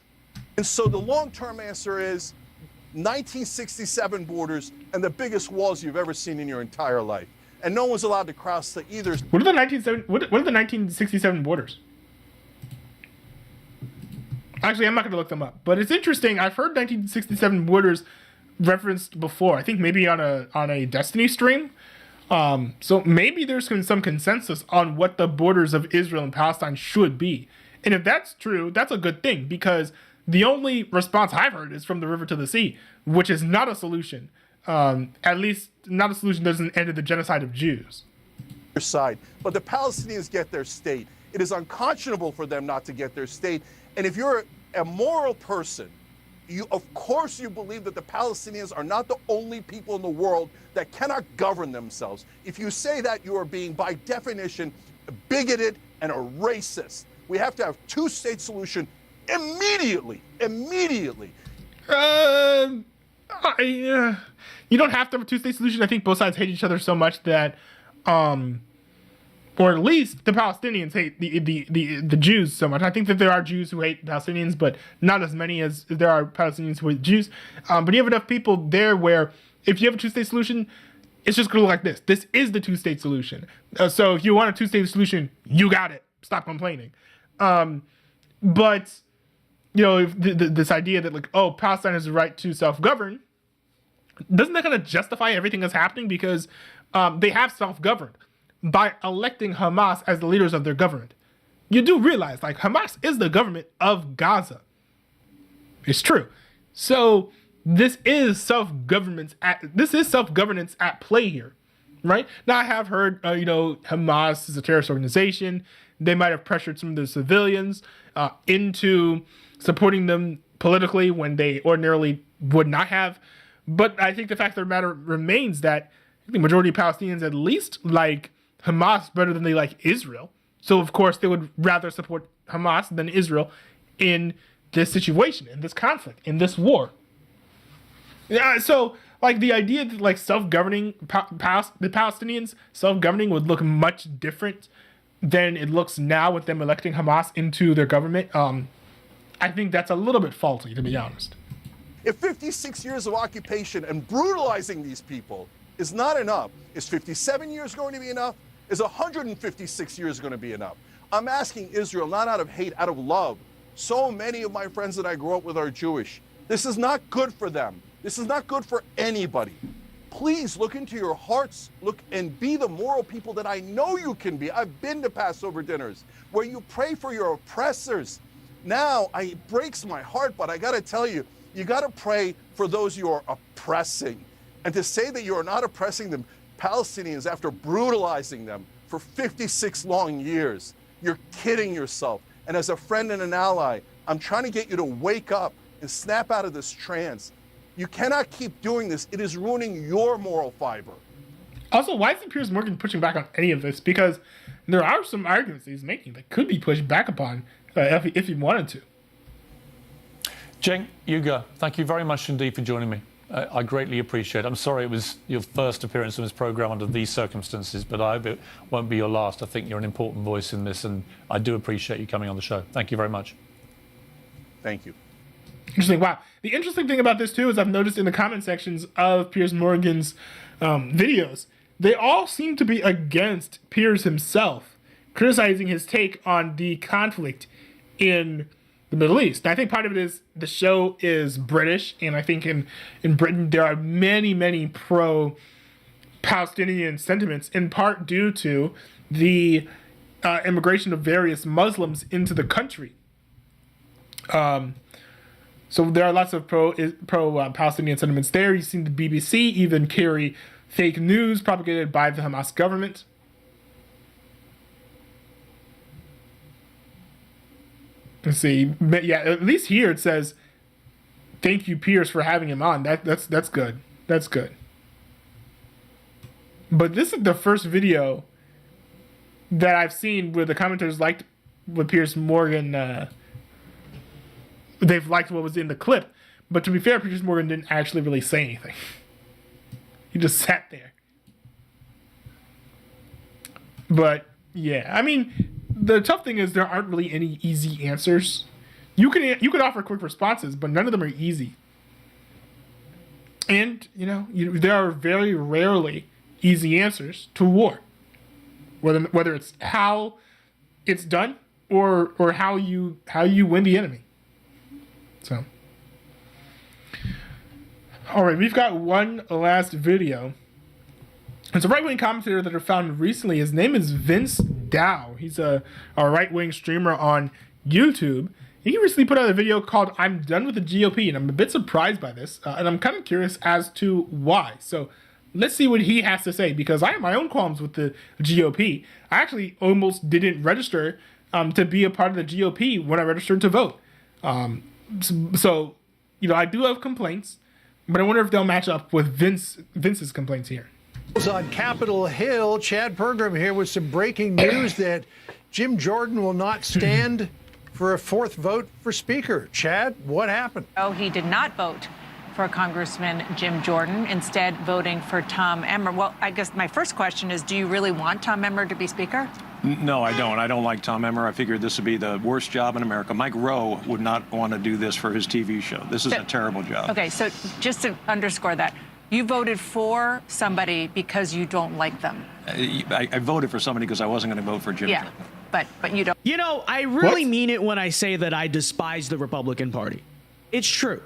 And so the long-term answer is 1967 borders and the biggest walls you've ever seen in your entire life. And no one's allowed to cross to either. What are the 1967 borders? Actually, I'm not going to look them up. But it's interesting. I've heard 1967 borders referenced before. I think maybe on a Destiny stream. So maybe there's some consensus on what the borders of Israel and Palestine should be. And if that's true, that's a good thing, because the only response I've heard is from the river to the sea, which is not a solution. At least not a solution that doesn't end the genocide of Jews. Side, but the Palestinians get their state. It is unconscionable for them not to get their state. And if you're a moral person, of course you believe that the Palestinians are not the only people in the world that cannot govern themselves. If you say that, you are being, by definition, bigoted and a racist. We have to have two-state solution immediately. Immediately. You don't have to have a two-state solution. I think both sides hate each other so much that, or at least the Palestinians hate the Jews so much. I think that there are Jews who hate Palestinians, but not as many as there are Palestinians who hate Jews. But you have enough people there where if you have a two-state solution, it's just going to look like this. This is the two-state solution. So if you want a two-state solution, you got it. Stop complaining. But, you know, if this idea that, like, oh, Palestine has the right to self-govern, doesn't that kind of justify everything that's happening? Because they have self-governed by electing Hamas as the leaders of their government. You do realize, like, Hamas is the government of Gaza. It's true. So this is self-governance at play here, right? Now, I have heard, Hamas is a terrorist organization. They might have pressured some of the civilians into supporting them politically when they ordinarily would not have. But I think the fact of the matter remains that the majority of Palestinians at least like Hamas better than they like Israel. So, of course, they would rather support Hamas than Israel in this situation, in this conflict, in this war. Yeah, so, like, the idea that, like, self-governing, the Palestinians self-governing would look much different than it looks now with them electing Hamas into their government, I think that's a little bit faulty, to be honest. If 56 years of occupation and brutalizing these people is not enough, is 57 years going to be enough? Is 156 years going to be enough? I'm asking Israel, not out of hate, out of love. So many of my friends that I grew up with are Jewish. This is not good for them. This is not good for anybody. Please look into your hearts, look and be the moral people that I know you can be. I've been to Passover dinners where you pray for your oppressors. Now, it breaks my heart, but I got to tell you, you got to pray for those you are oppressing. And to say that you are not oppressing the Palestinians after brutalizing them for 56 long years, you're kidding yourself. And as a friend and an ally, I'm trying to get you to wake up and snap out of this trance. You cannot keep doing this. It is ruining your moral fiber. Also, why isn't Piers Morgan pushing back on any of this? Because there are some arguments he's making that could be pushed back upon if he wanted to. Cenk Uygur, thank you very much indeed for joining me. I greatly appreciate it. I'm sorry it was your first appearance on this program under these circumstances, but I hope it won't be your last. I think you're an important voice in this, and I do appreciate you coming on the show. Thank you very much. Thank you. Interesting. Wow. The interesting thing about this, too, is I've noticed in the comment sections of Piers Morgan's videos, they all seem to be against Piers himself, criticizing his take on the conflict in the Middle East. And I think part of it is the show is British, and I think in Britain there are many, many pro-Palestinian sentiments, in part due to the immigration of various Muslims into the country. So there are lots of pro-Palestinian sentiments there. You've seen the BBC even carry fake news propagated by the Hamas government. Let's see. Yeah, at least here it says, "Thank you, Piers, for having him on." That's good. That's good. But this is the first video that I've seen where the commenters liked what Piers Morgan. They've liked what was in the clip, but to be fair, Piers Morgan didn't actually really say anything. He just sat there. But yeah, I mean, the tough thing is there aren't really any easy answers. You could offer quick responses, but none of them are easy. And there are very rarely easy answers to war, whether it's how it's done or how you win the enemy. So, all right, we've got one last video. It's a right-wing commentator that I found recently. His name is Vince Dow. He's a right-wing streamer on YouTube. He recently put out a video called "I'm Done with the GOP," and I'm a bit surprised by this, and I'm kind of curious as to why. So let's see what he has to say, because I have my own qualms with the GOP. I actually almost didn't register to be a part of the GOP when I registered to vote. So, I do have complaints, but I wonder if they'll match up with Vince's complaints here. On Capitol Hill, Chad Pergram here with some breaking news that Jim Jordan will not stand for a 4th vote for Speaker. Chad, what happened? Oh, he did not vote for Congressman Jim Jordan, instead voting for Tom Emmer. Well, I guess my first question is, do you really want Tom Emmer to be Speaker? No, I don't. I don't like Tom Emmer. I figured this would be the worst job in America. Mike Rowe would not want to do this for his TV show. This is a terrible job. Okay, so just to underscore that, you voted for somebody because you don't like them. I voted for somebody because I wasn't going to vote for Jim. Yeah, but you don't. I really mean it when I say that I despise the Republican Party. It's true.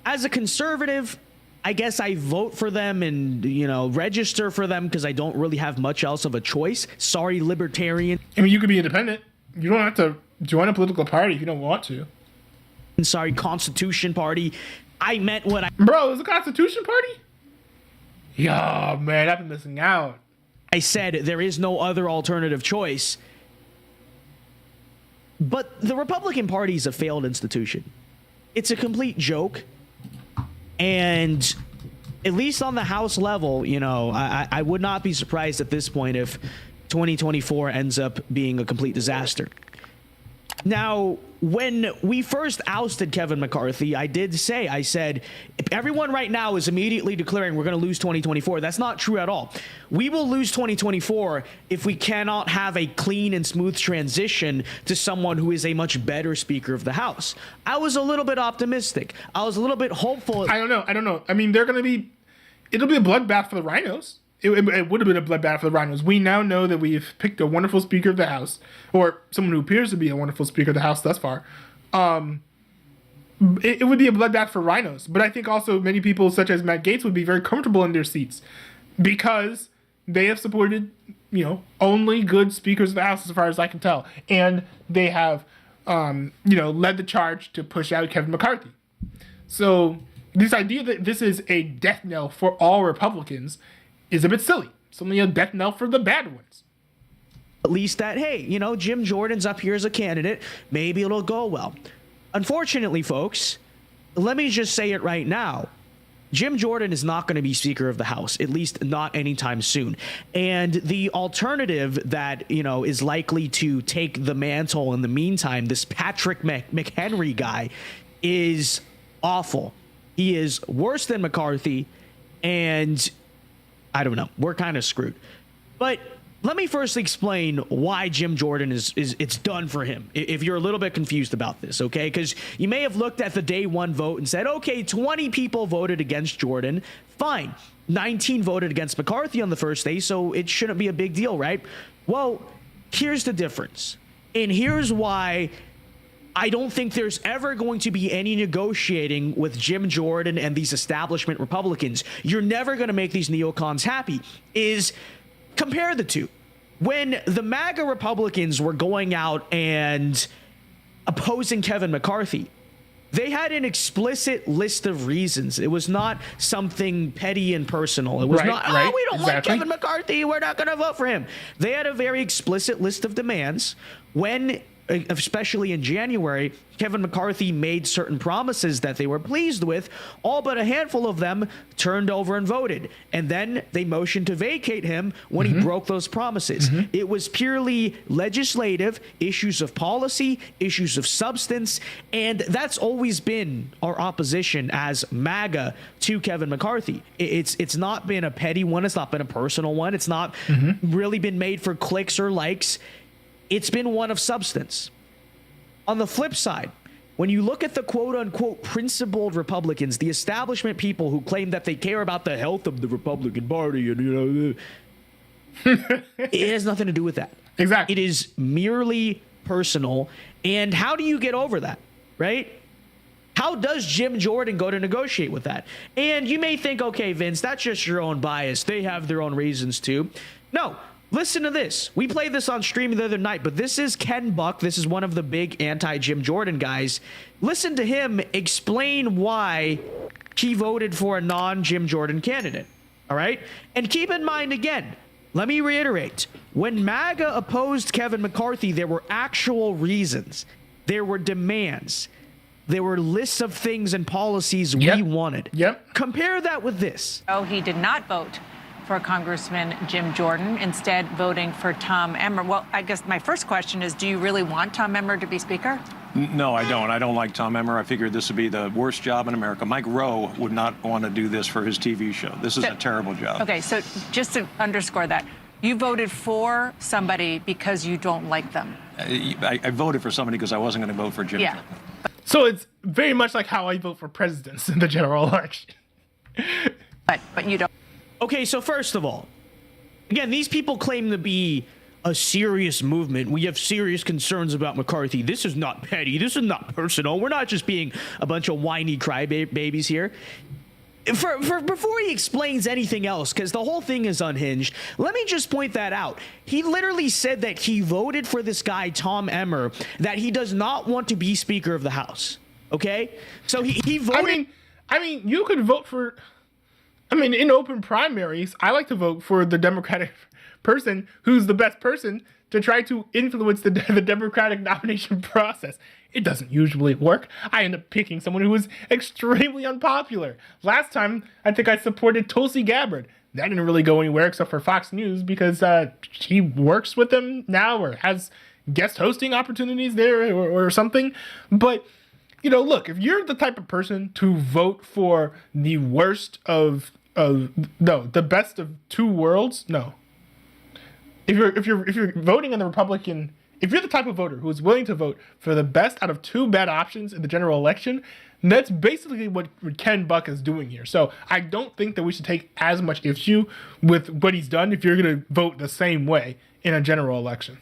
As a conservative, I guess I vote for them and, register for them because I don't really have much else of a choice. Sorry, libertarian. I mean, you could be independent. You don't have to join a political party if you don't want to. Sorry, Constitution Party. I meant what I... Bro, is the Constitution Party? Yo, man, I've been missing out. I said there is no other alternative choice. But the Republican Party is a failed institution. It's a complete joke. And at least on the House level, I would not be surprised at this point if 2024 ends up being a complete disaster. Now, when we first ousted Kevin McCarthy, I said, everyone right now is immediately declaring we're going to lose 2024. That's not true at all. We will lose 2024 if we cannot have a clean and smooth transition to someone who is a much better Speaker of the House. I was a little bit optimistic. I was a little bit hopeful. I don't know. I mean, it'll be a bloodbath for the rhinos. It would have been a bloodbath for the rhinos. We now know that we've picked a wonderful Speaker of the House, or someone who appears to be a wonderful Speaker of the House thus far. It would be a bloodbath for rhinos. But I think also many people, such as Matt Gaetz, would be very comfortable in their seats because they have supported, only good Speakers of the House as far as I can tell. And they have, led the charge to push out Kevin McCarthy. So this idea that this is a death knell for all Republicans is a bit silly. It's only a death knell for the bad ones. At least that, hey, Jim Jordan's up here as a candidate. Maybe it'll go well. Unfortunately, folks, let me just say it right now. Jim Jordan is not going to be Speaker of the House, at least not anytime soon. And the alternative that, is likely to take the mantle in the meantime, this Patrick McHenry guy, is awful. He is worse than McCarthy, and I don't know. We're kind of screwed. But let me first explain why Jim Jordan it's done for him, if you're a little bit confused about this, okay? Because you may have looked at the day one vote and said, okay, 20 people voted against Jordan. Fine. 19 voted against McCarthy on the first day, so it shouldn't be a big deal, right? Well, here's the difference. And here's why I don't think there's ever going to be any negotiating with Jim Jordan and these establishment Republicans. You're never going to make these neocons happy. Is compare the two. When the MAGA Republicans were going out and opposing Kevin McCarthy, they had an explicit list of reasons. It was not something petty and personal. It was we don't like Kevin McCarthy, we're not going to vote for him. They had a very explicit list of demands. When, especially in January, Kevin McCarthy made certain promises that they were pleased with, all but a handful of them turned over and voted. And then they motioned to vacate him when he broke those promises. It was purely legislative, issues of policy, issues of substance, and that's always been our opposition as MAGA to Kevin McCarthy. It's not been a petty one. It's not been a personal one. It's not really been made for clicks or likes. It's been one of substance. On the flip side, when you look at the quote-unquote principled Republicans, the establishment people who claim that they care about the health of the Republican Party, and it has nothing to do with that. Exactly. It is merely personal. And how do you get over that, right? How does Jim Jordan go to negotiate with that? And you may think, okay, Vince, that's just your own bias. They have their own reasons too. No. Listen to this. We played this on stream the other night, but this is Ken Buck. This is one of the big anti-Jim Jordan guys. Listen to him explain why he voted for a non-Jim Jordan candidate. All right? And keep in mind, again, Let me reiterate. When MAGA opposed Kevin McCarthy, there were actual reasons. There were demands. There were lists of things and policies we wanted. Compare that with this. Oh, he did not vote for Congressman Jim Jordan, instead voting for Tom Emmer. Well, I guess my first question is, do you really want Tom Emmer to be Speaker? No, I don't. I don't like Tom Emmer. I figured this would be the worst job in America. Mike Rowe would not want to do this for his TV show. This is a terrible job. Okay, so just to underscore that, you voted for somebody because you don't like them. I voted for somebody because I wasn't going to vote for Jim. Yeah. So it's very much like how I vote for presidents in the general election. But you don't. Okay, so first of all, again, these people claim to be a serious movement. We have serious concerns about McCarthy. This is not petty. This is not personal. We're not just being a bunch of whiny crybabies here. Before he explains anything else, because the whole thing is unhinged, let me just point that out. He literally said that he voted for this guy, Tom Emmer, that he does not want to be Speaker of the House. Okay? So he voted... I mean, you could vote for... I mean, in open primaries, I like to vote for the Democratic person who's the best person to try to influence the Democratic nomination process. It doesn't usually work. I end up picking someone who is extremely unpopular. Last time, I think I supported Tulsi Gabbard. That didn't really go anywhere except for Fox News because she works with them now or has guest hosting opportunities there or something. But, you know, look, if you're the type of person to vote for the worst the best of two worlds, no. If you're voting on the Republican, if you're the type of voter who is willing to vote for the best out of two bad options in the general election, that's basically what Ken Buck is doing here. So I don't think that we should take as much issue with what he's done if you're going to vote the same way in a general election.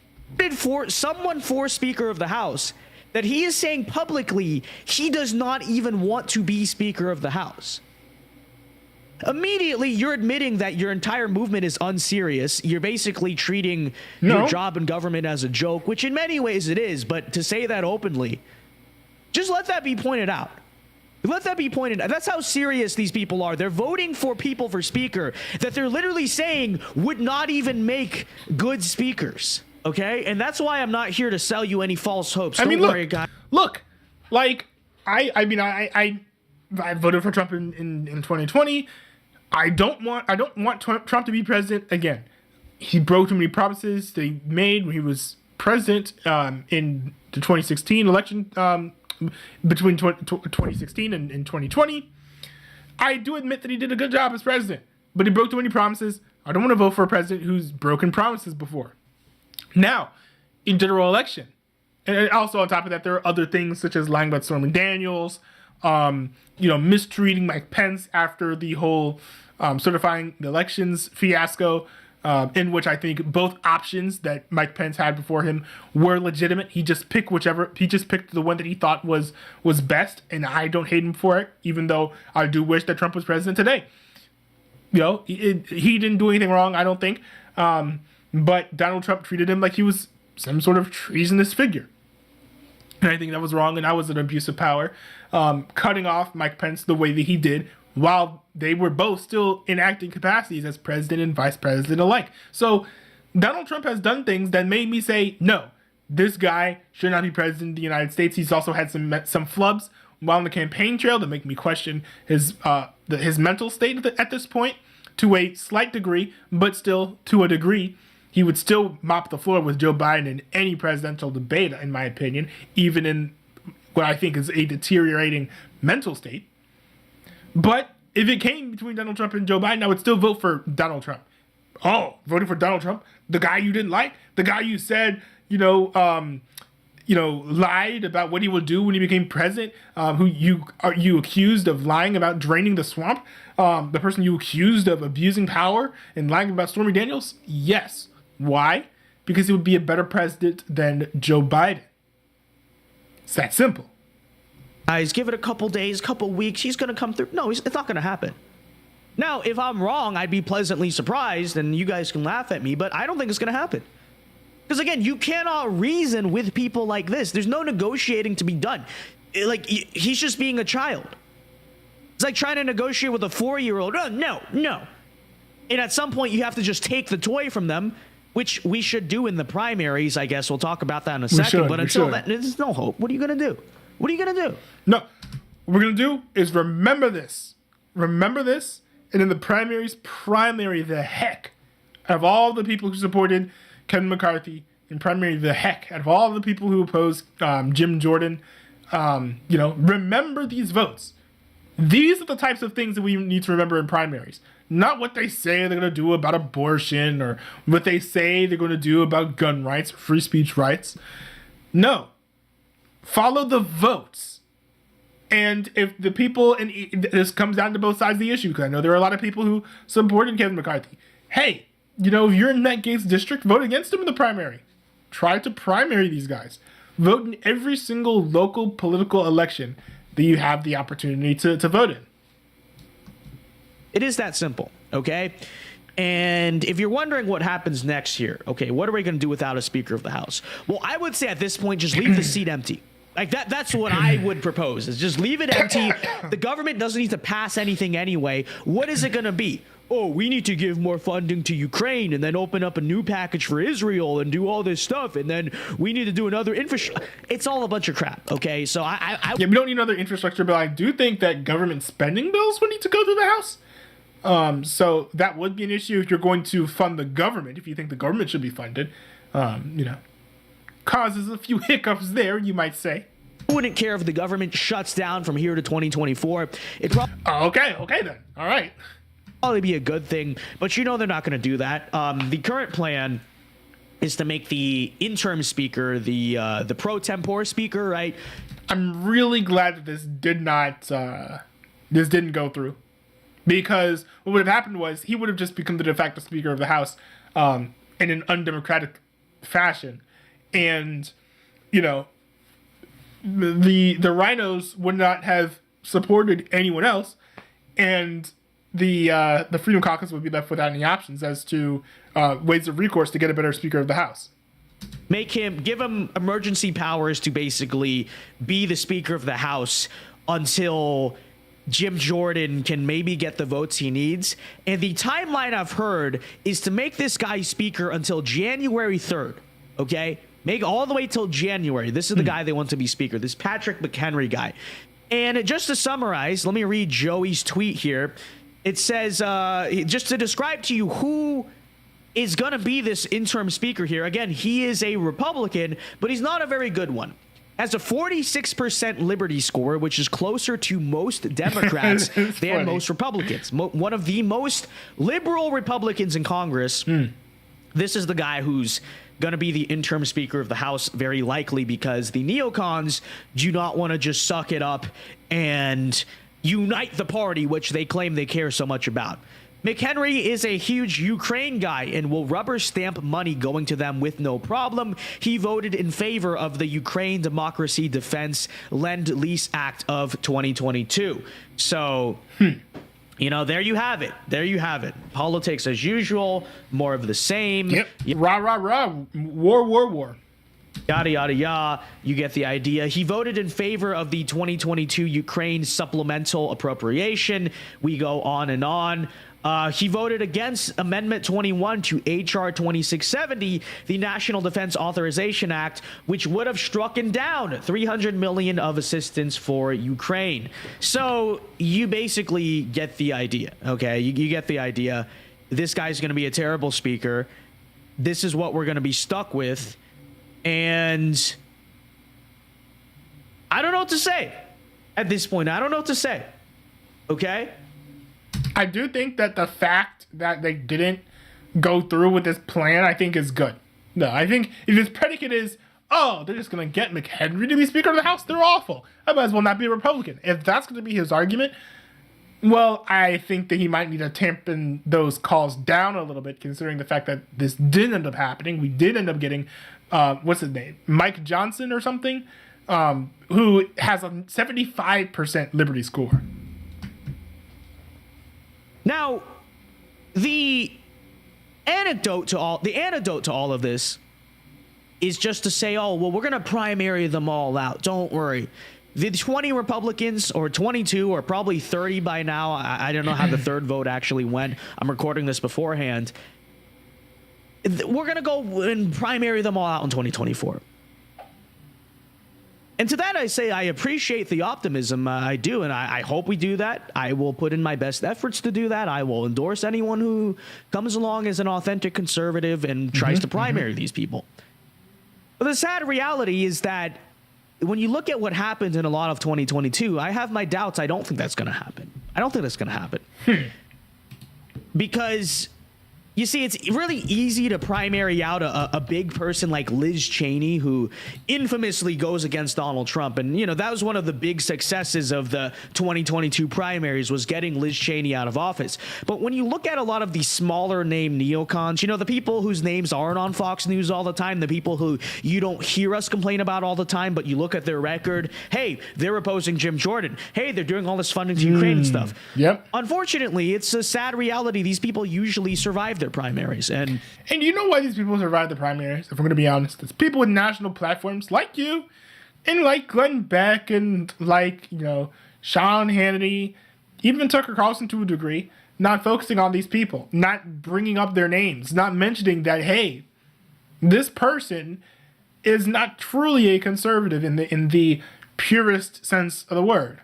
For someone for Speaker of the House, that he is saying publicly he does not even want to be Speaker of the House. Immediately, you're admitting that your entire movement is unserious. You're basically treating your job in government as a joke, which in many ways it is. But to say that openly, just let that be pointed out. Let that be pointed out. That's how serious these people are. They're voting for people for Speaker that they're literally saying would not even make good speakers. Okay? And that's why I'm not here to sell you any false hopes. Don't worry, guys. Look, like, I voted for Trump in 2020. I don't want Trump to be president again. He broke too many promises that he made when he was president in the 2016 election, between 2016 and 2020. I do admit that he did a good job as president, but he broke too many promises. I don't want to vote for a president who's broken promises before. Now, in general election, and also on top of that, there are other things such as lying about Stormy Daniels, mistreating Mike Pence after the whole certifying the elections fiasco, in which I think both options that Mike Pence had before him were legitimate. He just picked the one that he thought was best, and I don't hate him for it, even though I do wish that Trump was president today. You know, he didn't do anything wrong, I don't think, but Donald Trump treated him like he was some sort of treasonous figure. And I think that was wrong, and that was an abuse of power, cutting off Mike Pence the way that he did while they were both still in acting capacities as president and vice president alike. So Donald Trump has done things that made me say, no, this guy should not be president of the United States. He's also had some flubs while on the campaign trail that make me question his mental state at this point to a slight degree, but still to a degree. He would still mop the floor with Joe Biden in any presidential debate, in my opinion, even in what I think is a deteriorating mental state. But if it came between Donald Trump and Joe Biden, I would still vote for Donald Trump. Oh, voting for Donald Trump? The guy you didn't like? The guy you said, lied about what he would do when he became president? Who you accused of lying about draining the swamp? The person you accused of abusing power and lying about Stormy Daniels? Yes. Why? Because he would be a better president than Joe Biden. It's that simple. Guys, give it a couple days, couple weeks. He's going to come through. No, it's not going to happen. Now, if I'm wrong, I'd be pleasantly surprised, and you guys can laugh at me, but I don't think it's going to happen. Because, again, you cannot reason with people like this. There's no negotiating to be done. He's just being a child. It's like trying to negotiate with a 4-year-old. Oh, no. And at some point, you have to just take the toy from them, which we should do in the primaries, I guess. We'll talk about that in a second. But until then, there's no hope. What are you going to do? What are you going to do? No. What we're going to do is remember this. Remember this. And in the primaries, primary the heck out of all the people who supported Kevin McCarthy, in primary the heck out of all the people who opposed Jim Jordan. Remember these votes. These are the types of things that we need to remember in primaries. Not what they say they're going to do about abortion or what they say they're going to do about gun rights or free speech rights. No. Follow the votes. And if the people, and this comes down to both sides of the issue, because I know there are a lot of people who supported Kevin McCarthy. Hey, if you're in Matt Gaetz' district, vote against him in the primary. Try to primary these guys. Vote in every single local political election that you have the opportunity to vote in. It is that simple, okay? And if you're wondering what happens next here, okay, what are we going to do without a Speaker of the House? Well, I would say at this point, just leave the seat empty. Like that's what I would propose, is just leave it empty. The government doesn't need to pass anything anyway. What is it going to be? Oh, we need to give more funding to Ukraine and then open up a new package for Israel and do all this stuff. And then we need to do another infrastructure. It's all a bunch of crap. Okay. So we don't need another infrastructure, but I do think that government spending bills would need to go through the House. So that would be an issue if you're going to fund the government, if you think the government should be funded, causes a few hiccups there, you might say. I wouldn't care if the government shuts down from here to 2024. Okay then. All right. Probably be a good thing, but they're not going to do that. The current plan is to make the interim speaker the pro tempore speaker, right? I'm really glad that this didn't go through, because what would have happened was he would have just become the de facto Speaker of the House in an undemocratic fashion, and the rhinos would not have supported anyone else, and the Freedom Caucus would be left without any options as to ways of recourse to get a better Speaker of the House. Give him emergency powers to basically be the Speaker of the House until Jim Jordan can maybe get the votes he needs. And the timeline I've heard is to make this guy Speaker until January 3rd. Okay? Make all the way till January. This is the guy they want to be Speaker, this Patrick McHenry guy. And just to summarize, let me read Joey's tweet here. It says, just to describe to you who is going to be this interim speaker here. Again, he is a Republican, but he's not a very good one. Has a 46% Liberty score, which is closer to most Democrats than most Republicans. One of the most liberal Republicans in Congress. This is the guy who's going to be the interim Speaker of the House, very likely, because the neocons do not want to just suck it up and unite the party, which they claim they care so much about. McHenry is a huge Ukraine guy and will rubber stamp money going to them with no problem. He voted in favor of the Ukraine Democracy Defense Lend-Lease Act of 2022. So, there you have it. There you have it. Politics as usual, more of the same. Yep. Rah, rah, rah. War. Yada, yada, yada. You get the idea. He voted in favor of the 2022 Ukraine supplemental appropriation. We go on and on. He voted against Amendment 21 to H.R. 2670, the National Defense Authorization Act, which would have strucken down $300 million of assistance for Ukraine. So you basically get the idea, okay? You get the idea. This guy's going to be a terrible speaker. This is what we're going to be stuck with. And I don't know what to say at this point. I don't know what to say. Okay? I do think that the fact that they didn't go through with this plan, I think is good. No, I think if his predicate is, they're just going to get McHenry to be Speaker of the House, they're awful. I might as well not be a Republican. If that's going to be his argument, well, I think that he might need to tampen those calls down a little bit, considering the fact that this did end up happening. We did end up getting, what's his name? Mike Johnson or something, who has a 75% Liberty score. Now, the antidote to all of this is just to say, we're going to primary them all out. Don't worry. the 20 Republicans, or 22, or probably 30 by now, I don't know how the third vote actually went. I'm recording this beforehand. We're going to go and primary them all out in 2024. And to that I say I appreciate the optimism. I do, and I hope we do that. I will put in my best efforts to do that. I will endorse anyone who comes along as an authentic conservative and tries to primary these people. But the sad reality is that when you look at what happened in a lot of 2022, I have my doubts. I don't think that's going to happen. I don't think that's going to happen. Because... you see, it's really easy to primary out a big person like Liz Cheney, who infamously goes against Donald Trump. And, that was one of the big successes of the 2022 primaries, was getting Liz Cheney out of office. But when you look at a lot of these smaller name neocons, the people whose names aren't on Fox News all the time, the people who you don't hear us complain about all the time, but you look at their record, hey, they're opposing Jim Jordan. Hey, they're doing all this funding to Ukraine and stuff. Yep. Unfortunately, it's a sad reality. These people usually survive their primaries. And you know why these people survive the primaries, if we're going to be honest? It's people with national platforms like you and like Glenn Beck and like, Sean Hannity, even Tucker Carlson to a degree, not focusing on these people, not bringing up their names, not mentioning that, hey, this person is not truly a conservative in the purest sense of the word.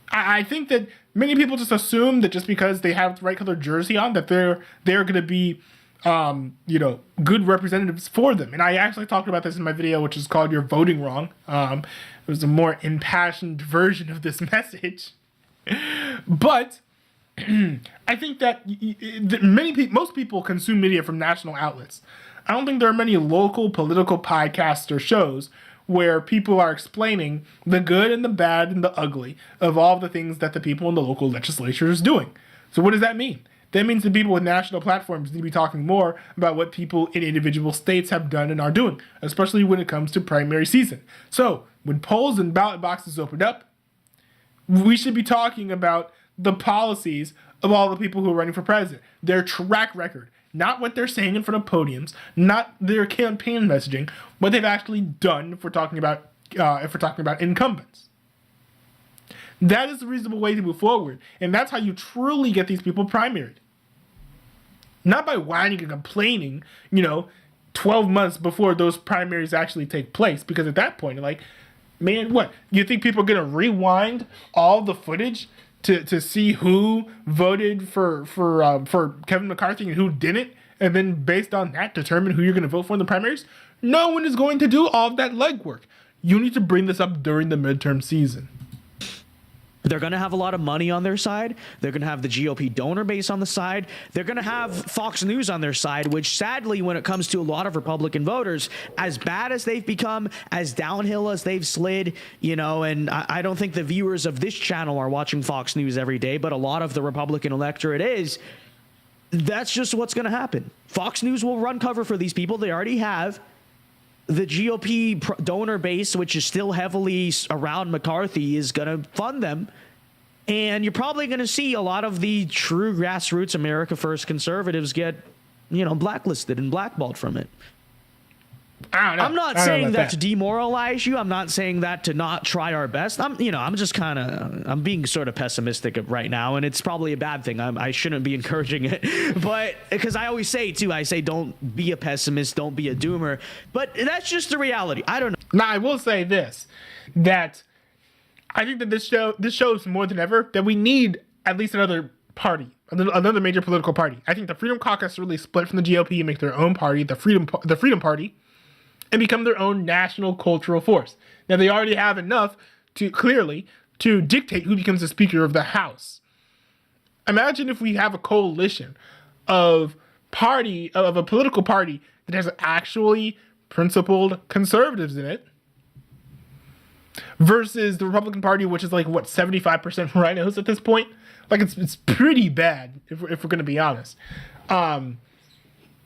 I think that many people just assume that just because they have the right color jersey on, that they're going to be, good representatives for them. And I actually talked about this in my video, which is called "You're Voting Wrong." It was a more impassioned version of this message. But I think that most people consume media from national outlets. I don't think there are many local political podcasts or shows where people are explaining the good and the bad and the ugly of all the things that the people in the local legislature is doing. So what does that mean? That means the people with national platforms need to be talking more about what people in individual states have done and are doing, especially when it comes to primary season. So when polls and ballot boxes open up, we should be talking about the policies of all the people who are running for president, their track record, not what they're saying in front of podiums, not their campaign messaging, what they've actually done if we're talking about incumbents. That is a reasonable way to move forward, and that's how you truly get these people primaried. Not by whining and complaining, 12 months before those primaries actually take place, because at that point, man, what? You think people are going to rewind all the footage to see who voted for Kevin McCarthy and who didn't, and then based on that determine who you're going to vote for in the primaries? No one is going to do all of that legwork. You need to bring this up during the midterm season. They're going to have a lot of money on their side. They're going to have the GOP donor base on the side. They're going to have Fox News on their side, which sadly, when it comes to a lot of Republican voters, as bad as they've become, as downhill as they've slid, and I don't think the viewers of this channel are watching Fox News every day, but a lot of the Republican electorate is. That's just what's going to happen. Fox News will run cover for these people. They already have. The GOP donor base, which is still heavily around McCarthy, is going to fund them. And you're probably going to see a lot of the true grassroots America First conservatives get, blacklisted and blackballed from it. I don't know. I'm not saying that to demoralize you. I'm not saying that to not try our best. I'm being sort of pessimistic right now, and it's probably a bad thing. I shouldn't be encouraging it, but because I always say don't be a pessimist, don't be a doomer. But that's just the reality. I don't know. Now I will say this, that I think that this shows more than ever that we need at least another party, another major political party. I think the Freedom Caucus really split from the GOP and make their own party, the Freedom Party, and become their own national cultural force. Now, they already have enough to dictate who becomes the Speaker of the House. Imagine if we have a coalition of a political party that has actually principled conservatives in it, versus the Republican Party, which is 75% rhinos at this point. It's pretty bad if we're going to be honest.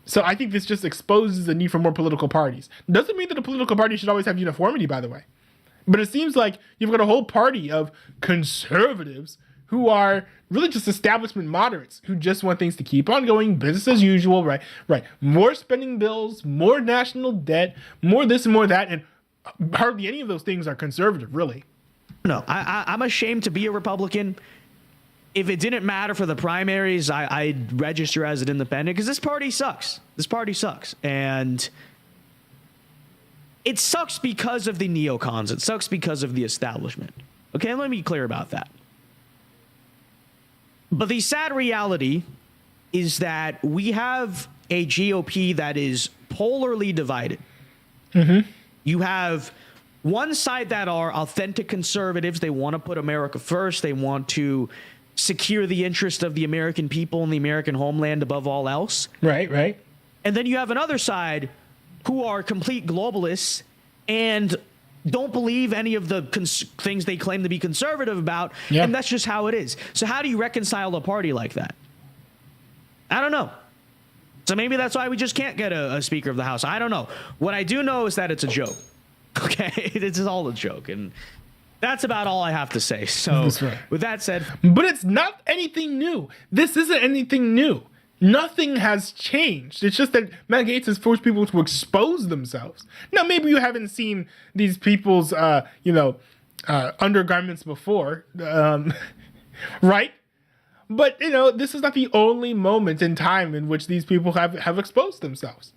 So I think this just exposes the need for more political parties. Doesn't mean that a political party should always have uniformity, by the way. But it seems like you've got a whole party of conservatives who are really just establishment moderates who just want things to keep on going, business as usual, right? More spending bills, more national debt, more this and more that, and hardly any of those things are conservative, really. No, I'm ashamed to be a Republican. If it didn't matter for the primaries, I'd register as an independent because this party sucks. This party sucks. And it sucks because of the neocons. It sucks because of the establishment. Okay, let me be clear about that. But the sad reality is that we have a GOP that is polarly divided. Mm-hmm. You have one side that are authentic conservatives. They want to put America first. They want to secure the interest of the American people and the American homeland above all else. Right. And then you have another side who are complete globalists and don't believe any of the things they claim to be conservative about. Yeah. And that's just how it is. So how do you reconcile a party like that? I don't know. So maybe that's why we just can't get a Speaker of the House. I don't know. What I do know is that it's a joke. Okay? It's all a joke. And that's about all I have to say. So right. With that said. But it's not anything new. This isn't anything new. Nothing has changed. It's just that Matt Gaetz has forced people to expose themselves. Now, maybe you haven't seen these people's, undergarments before, right? But, this is not the only moment in time in which these people have exposed themselves.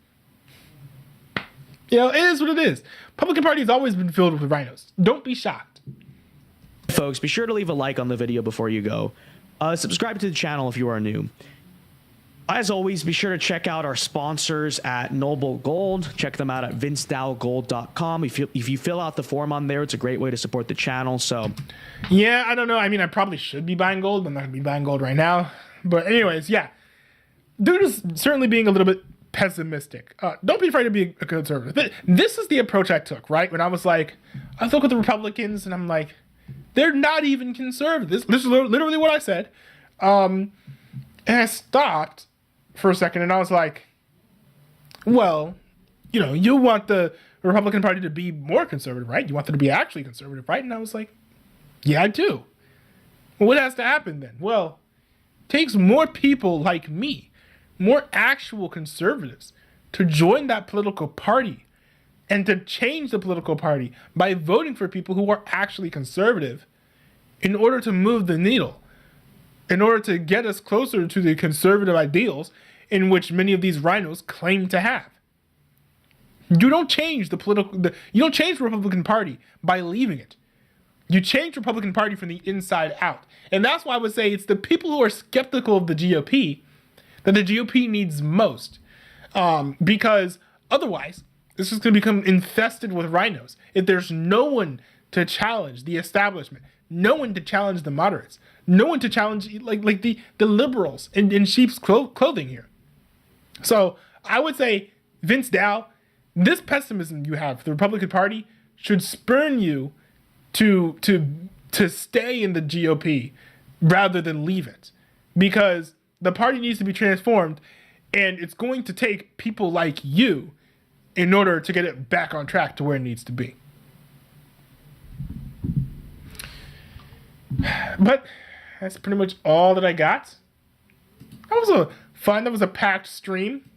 It is what it is. Republican Party has always been filled with rhinos. Don't be shocked. Folks, be sure to leave a like on the video before you go. Subscribe to the channel if you are new. As always, be sure to check out our sponsors at Noble Gold. Check them out at vincedowgold.com. If you fill out the form on there, it's a great way to support the channel. So, yeah, I don't know. I mean, I probably should be buying gold, but I'm not going to be buying gold right now. But anyways, yeah. Dude is certainly being a little bit pessimistic. Don't be afraid to be a conservative. This is the approach I took, right? When I was like, I look at the Republicans and I'm like, they're not even conservative. This is literally what I said. And I stopped for a second and I was like, well, you want the Republican Party to be more conservative, right? You want them to be actually conservative, right? And I was like, yeah, I do. Well, what has to happen then? Well, it takes more people like me, more actual conservatives, to join that political party and to change the political party by voting for people who are actually conservative in order to move the needle, in order to get us closer to the conservative ideals in which many of these rhinos claim to have. You don't change you don't change the Republican Party by leaving it. You change the Republican Party from the inside out. And that's why I would say it's the people who are skeptical of the GOP that the GOP needs most. Because otherwise, this is going to become infested with rhinos. If there's no one to challenge the establishment, no one to challenge the moderates, no one to challenge like the liberals in sheep's clothing here. So I would say, Vince Dow, this pessimism you have for the Republican Party should spurn you to stay in the GOP rather than leave it, because the party needs to be transformed, and it's going to take people like you in order to get it back on track to where it needs to be. But that's pretty much all that I got. That was a packed stream.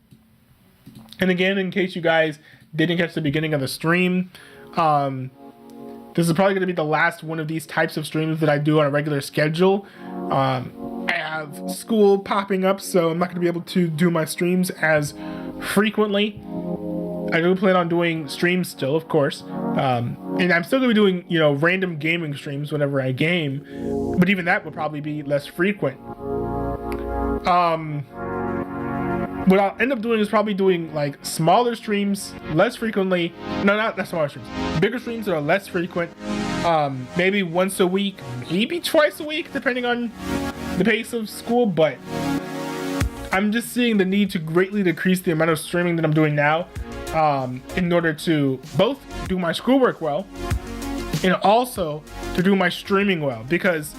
And again, in case you guys didn't catch the beginning of the stream, this is probably going to be the last one of these types of streams that I do on a regular schedule. I have school popping up, so I'm not going to be able to do my streams as frequently. I do plan on doing streams still, of course. And I'm still going to be doing, random gaming streams whenever I game. But even that will probably be less frequent. What I'll end up doing is probably doing like smaller streams less frequently. No, not smaller streams. Bigger streams that are less frequent. Maybe once a week, maybe twice a week, depending on the pace of school. But I'm just seeing the need to greatly decrease the amount of streaming that I'm doing now, in order to both do my schoolwork well and also to do my streaming well. Because,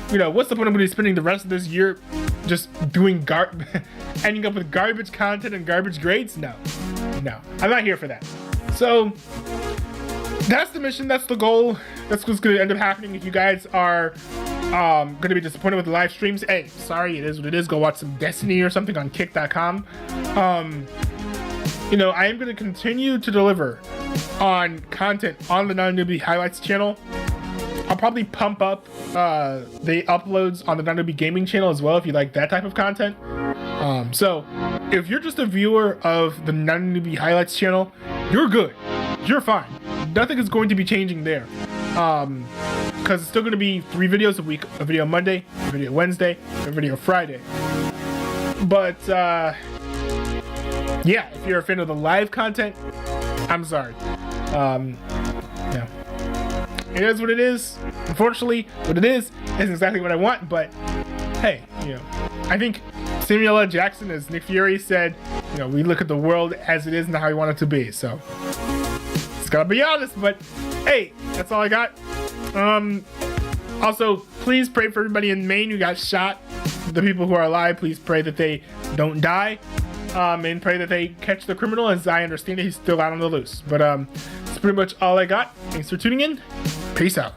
what's the point of me spending the rest of this year just doing ending up with garbage content and garbage grades? No, I'm not here for that. So that's the mission. That's the goal. That's what's going to end up happening. If you guys are going to be disappointed with the live streams, hey, sorry, it is what it is. Go watch some Destiny or something on kick.com. I am going to continue to deliver on content on the Non-Newbie Highlights channel. I'll probably pump up the uploads on the WWE Gaming channel as well if you like that type of content. So if you're just a viewer of the Non-Newbie Highlights channel, you're good. You're fine. Nothing is going to be changing there. Because it's still going to be 3 videos a week. A video Monday, a video Wednesday, a video Friday. But yeah, if you're a fan of the live content, I'm sorry. Yeah. It is what it is. Unfortunately, what it is isn't exactly what I want, but hey, you know, I think Samuel L. Jackson, as Nick Fury said, you know, we look at the world as it is and how we want it to be. So it's gotta be honest, but hey, that's all I got. Also, please pray for everybody in Maine who got shot. The people who are alive, please pray that they don't die. And pray that they catch the criminal. As I understand it, he's still out on the loose. But that's pretty much all I got. Thanks for tuning in. Peace out.